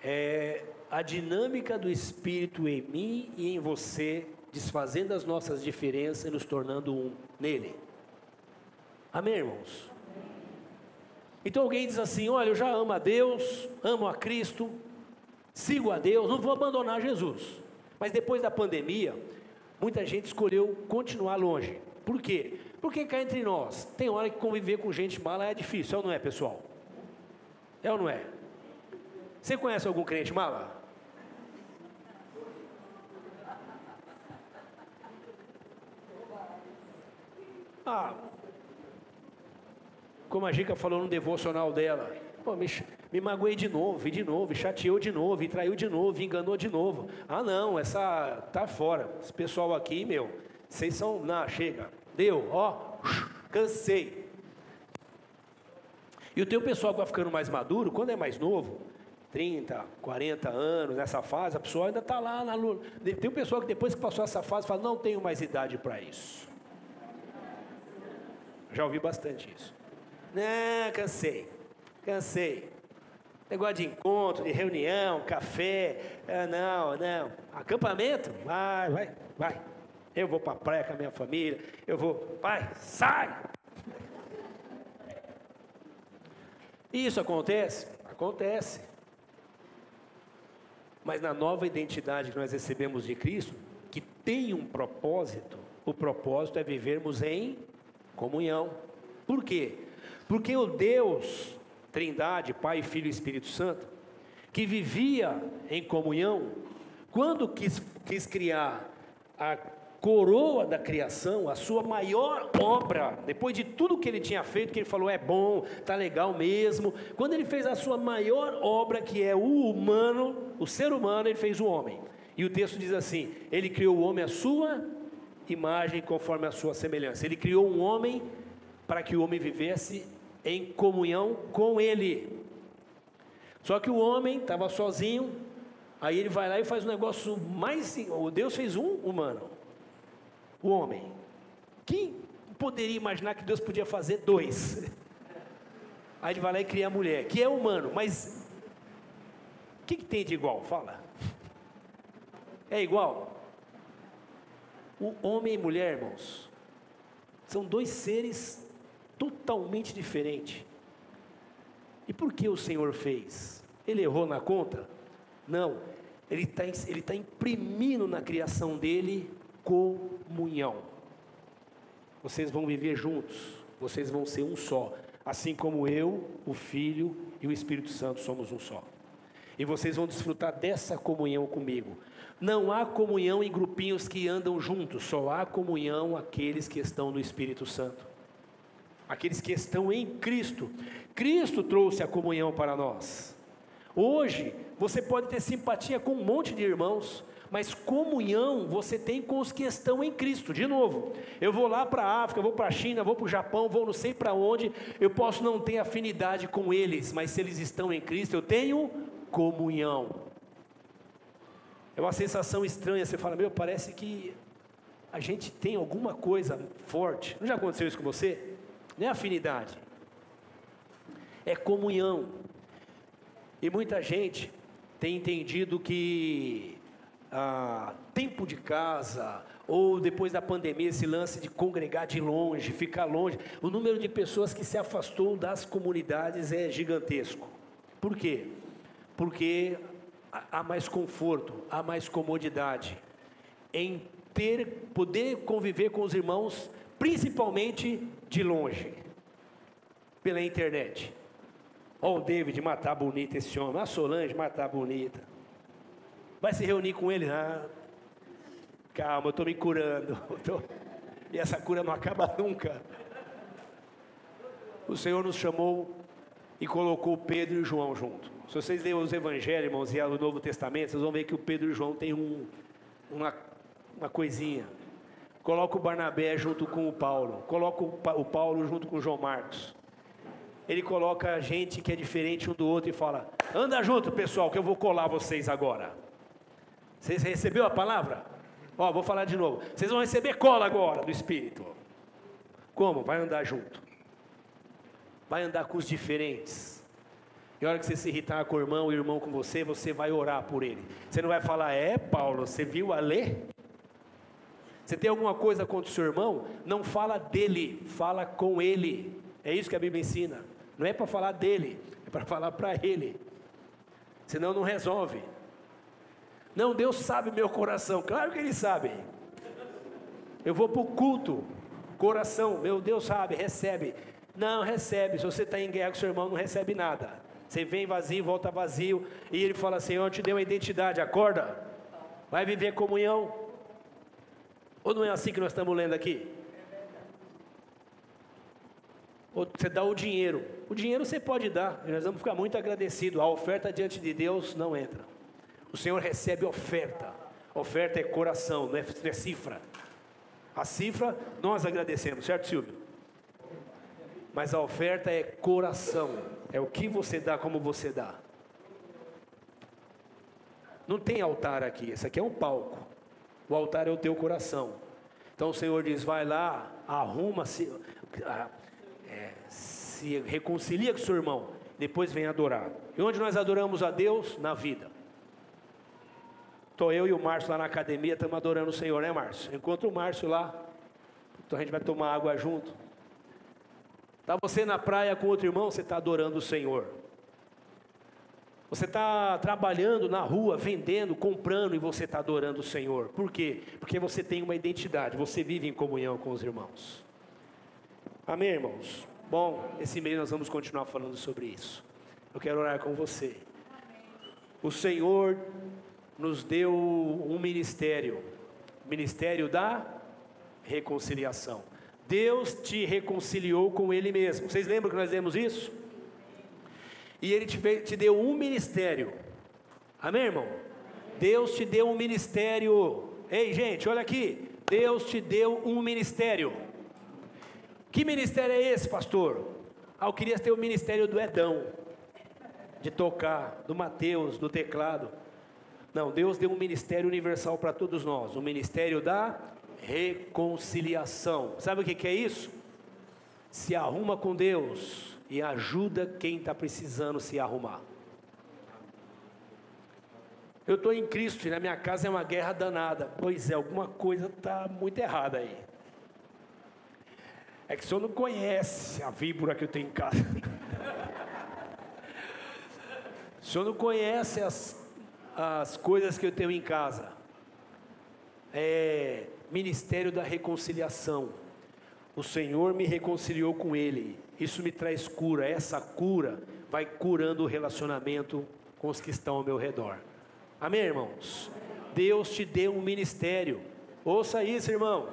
A: é a dinâmica do Espírito em mim e em você, desfazendo as nossas diferenças e nos tornando um nele. Amém, irmãos? Então alguém diz assim: olha, eu já amo a Deus, amo a Cristo, sigo a Deus, não vou abandonar Jesus. Mas depois da pandemia, muita gente escolheu continuar longe. Por quê? Porque cá entre nós, tem hora que conviver com gente mala é difícil, é ou não é, pessoal? É ou não é? Você conhece algum crente mala? Como a Gica falou no devocional dela, me magoei de novo, chateou de novo, traiu de novo, enganou de novo. Não, essa tá fora. Esse pessoal aqui, vocês são, chega, deu, cansei. E o teu pessoal que vai ficando mais maduro, quando é mais novo, 30, 40 anos, nessa fase, a pessoa ainda está lá na luta. Tem um pessoal que depois que passou essa fase, fala, não tenho mais idade para isso. Já ouvi bastante isso. Cansei. Negócio de encontro, de reunião, café, não. Acampamento? Vai. Eu vou para a praia com a minha família, vai, sai. E isso acontece? Acontece. Mas na nova identidade que nós recebemos de Cristo, que tem um propósito, o propósito é vivermos em comunhão. Por quê? Porque o Deus, Trindade, Pai, Filho e Espírito Santo, que vivia em comunhão, quando quis criar a coroa da criação, a sua maior obra, depois de tudo que ele tinha feito, que ele falou, é bom, tá legal mesmo, quando ele fez a sua maior obra, que é o humano, o ser humano, ele fez o homem, e o texto diz assim, ele criou o homem à sua imagem, conforme a sua semelhança, ele criou um homem, para que o homem vivesse em comunhão com ele, só que o homem estava sozinho, aí ele vai lá e faz um negócio mais, Deus fez um humano, o homem. Quem poderia imaginar que Deus podia fazer dois? Aí ele vai lá e cria a mulher, que é humano, mas o que tem de igual? Fala. É igual? O homem e mulher, irmãos, são dois seres totalmente diferentes. E por que o Senhor fez? Ele errou na conta? Não. Ele está imprimindo na criação dele comunhão. Vocês vão viver juntos, vocês vão ser um só, assim como eu, o Filho e o Espírito Santo somos um só. E vocês vão desfrutar dessa comunhão comigo. Não há comunhão em grupinhos que andam juntos, só há comunhão aqueles que estão no Espírito Santo, aqueles que estão em Cristo. Cristo trouxe a comunhão para nós. Hoje, você pode ter simpatia com um monte de irmãos, mas comunhão você tem com os que estão em Cristo. De novo, eu vou lá para a África, vou para a China, vou para o Japão, vou não sei para onde, eu posso não ter afinidade com eles, mas se eles estão em Cristo, eu tenho comunhão. É uma sensação estranha, você fala, parece que a gente tem alguma coisa forte. Não já aconteceu isso com você? Não é afinidade, é comunhão. E muita gente tem entendido que tempo de casa, ou depois da pandemia, esse lance de congregar de longe, ficar longe, o número de pessoas que se afastou das comunidades é gigantesco. Por quê? Porque há mais conforto, há mais comodidade em poder conviver com os irmãos, principalmente de longe, pela internet. Ó, o David, matar bonita esse homem, a Solange, matar bonita. Vai se reunir com ele? Calma, eu estou me curando. E essa cura não acaba nunca. O Senhor nos chamou e colocou Pedro e João junto. Se vocês lerem os evangelhos, irmãos, e o Novo Testamento, vocês vão ver que o Pedro e João têm uma coisinha. Coloca o Barnabé junto com o Paulo. Coloca o Paulo junto com o João Marcos. Ele coloca a gente que é diferente um do outro e fala, anda junto, pessoal, que eu vou colar vocês agora. Vocês receberam a palavra? Ó, vou falar de novo. Vocês vão receber cola agora do Espírito. Como? Vai andar junto. Vai andar com os diferentes. E a hora que você se irritar com o irmão com você vai orar por ele. Você não vai falar, Paulo, você viu a lei? Você tem alguma coisa contra o seu irmão? Não fala dele, fala com ele. É isso que a Bíblia ensina. Não é para falar dele, é para falar para ele. Senão não resolve. Não, Deus sabe meu coração. Claro que Ele sabe. Eu vou para o culto, coração, meu Deus sabe, recebe. Não, recebe. Se você está em guerra com seu irmão, não recebe nada. Você vem vazio, volta vazio. E ele fala, Senhor, eu te dei uma identidade, acorda. Vai viver comunhão. Ou não é assim que nós estamos lendo aqui? Ou você dá o dinheiro. O dinheiro você pode dar, e nós vamos ficar muito agradecidos. A oferta diante de Deus não entra. O Senhor recebe oferta. Oferta é coração, não é cifra. A cifra nós agradecemos, certo, Silvio? Mas a oferta é coração. É o que você dá, como você dá. Não tem altar aqui, esse aqui é um palco. O altar é o teu coração. Então o Senhor diz, vai lá, arruma-se, se reconcilia com seu irmão depois vem adorar. E onde nós adoramos a Deus? Na vida. Estou eu e o Márcio lá na academia, estamos adorando o Senhor, né, Márcio? Encontra o Márcio lá, então a gente vai tomar água junto. Está você na praia com outro irmão, você está adorando o Senhor. Você está trabalhando na rua, vendendo, comprando, e você está adorando o Senhor. Por quê? Porque você tem uma identidade, você vive em comunhão com os irmãos. Amém, irmãos? Bom, esse mês nós vamos continuar falando sobre isso. Eu quero orar com você. O Senhor nos deu um ministério, ministério da reconciliação. Deus te reconciliou com Ele mesmo. Vocês lembram que nós lemos isso? E Ele te deu um ministério. Amém, irmão? Deus te deu um ministério. Ei, gente, olha aqui. Deus te deu um ministério. Que ministério é esse, pastor? Eu queria ter o ministério do Edão, de tocar, do Mateus, do teclado. Não, Deus deu um ministério universal para todos nós, o ministério da reconciliação. Sabe o que é isso? Se arruma com Deus e ajuda quem está precisando se arrumar. Eu estou em Cristo e na minha casa é uma guerra danada. Pois é, alguma coisa está muito errada aí. É que o senhor não conhece a víbora que eu tenho em casa. O senhor não conhece as coisas que eu tenho em casa. É ministério da reconciliação. O Senhor me reconciliou com Ele. Isso me traz cura. Essa cura vai curando o relacionamento com os que estão ao meu redor. Amém, irmãos? Deus te deu um ministério. Ouça isso, irmão.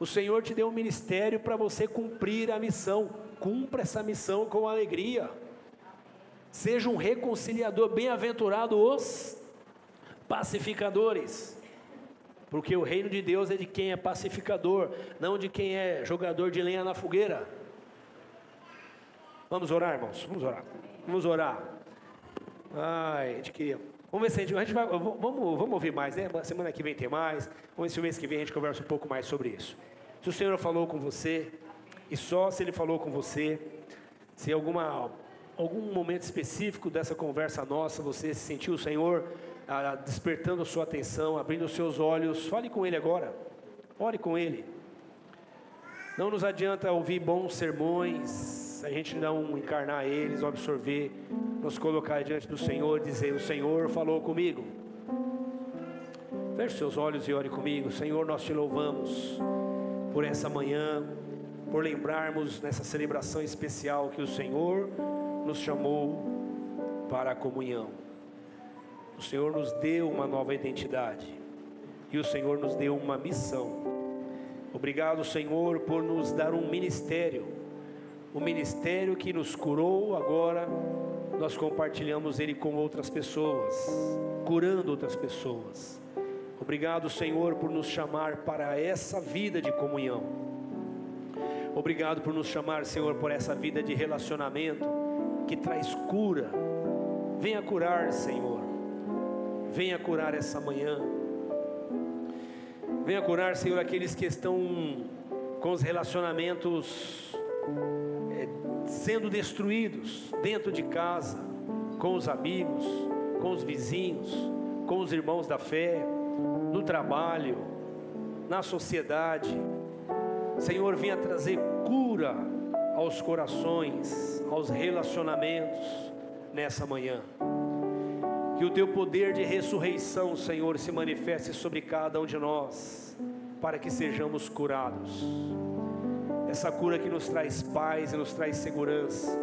A: O Senhor te deu um ministério para você cumprir a missão. Cumpra essa missão com alegria. Seja um reconciliador. Bem-aventurado os pacificadores. Porque o reino de Deus é de quem é pacificador, não de quem é jogador de lenha na fogueira. Vamos orar, irmãos? Vamos orar. Vamos orar. Ai, a gente queria... Vamos ver se a gente vai... Vamos ouvir mais, né? Semana que vem tem mais. Vamos ver se o mês que vem a gente conversa um pouco mais sobre isso. Se o Senhor falou com você, e só se Ele falou com você, se algum momento específico dessa conversa nossa, você sentiu o Senhor despertando a sua atenção, abrindo os seus olhos, fale com Ele agora. Ore com Ele. Não nos adianta ouvir bons sermões, a gente não encarnar eles, absorver, nos colocar diante do Senhor e dizer: o Senhor falou comigo. Feche seus olhos e ore comigo. Senhor, nós te louvamos por essa manhã, por lembrarmos nessa celebração especial que o Senhor nos chamou para a comunhão. O Senhor nos deu uma nova identidade e o Senhor nos deu uma missão. Obrigado, Senhor, por nos dar um ministério, o ministério que nos curou. Agora nós compartilhamos ele com outras pessoas, curando outras pessoas. Obrigado, Senhor, por nos chamar para essa vida de comunhão. Obrigado por nos chamar, Senhor, por essa vida de relacionamento que traz cura. Venha curar, Senhor. Venha curar essa manhã. Venha curar, Senhor, aqueles que estão com os relacionamentos sendo destruídos dentro de casa, com os amigos, com os vizinhos, com os irmãos da fé, no trabalho, na sociedade. Senhor, venha trazer cura aos corações, aos relacionamentos nessa manhã. Que o teu poder de ressurreição, Senhor, se manifeste sobre cada um de nós, para que sejamos curados. Essa cura que nos traz paz e nos traz segurança,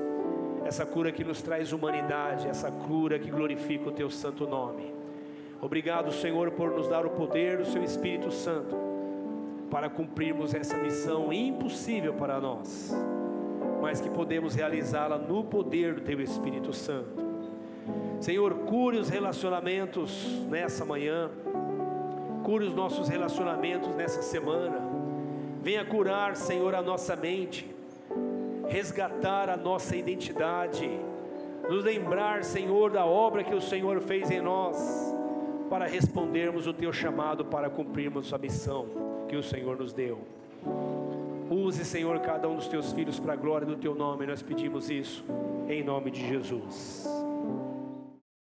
A: essa cura que nos traz humanidade, essa cura que glorifica o teu santo nome. Obrigado, Senhor, por nos dar o poder do seu Espírito Santo, para cumprirmos essa missão impossível para nós, mas que podemos realizá-la no poder do teu Espírito Santo. Senhor, cure os relacionamentos nessa manhã, cure os nossos relacionamentos nessa semana. Venha curar, Senhor, a nossa mente, resgatar a nossa identidade, nos lembrar, Senhor, da obra que o Senhor fez em nós, para respondermos o teu chamado, para cumprirmos a missão que o Senhor nos deu. Use, Senhor, cada um dos teus filhos para a glória do teu nome. Nós pedimos isso em nome de Jesus.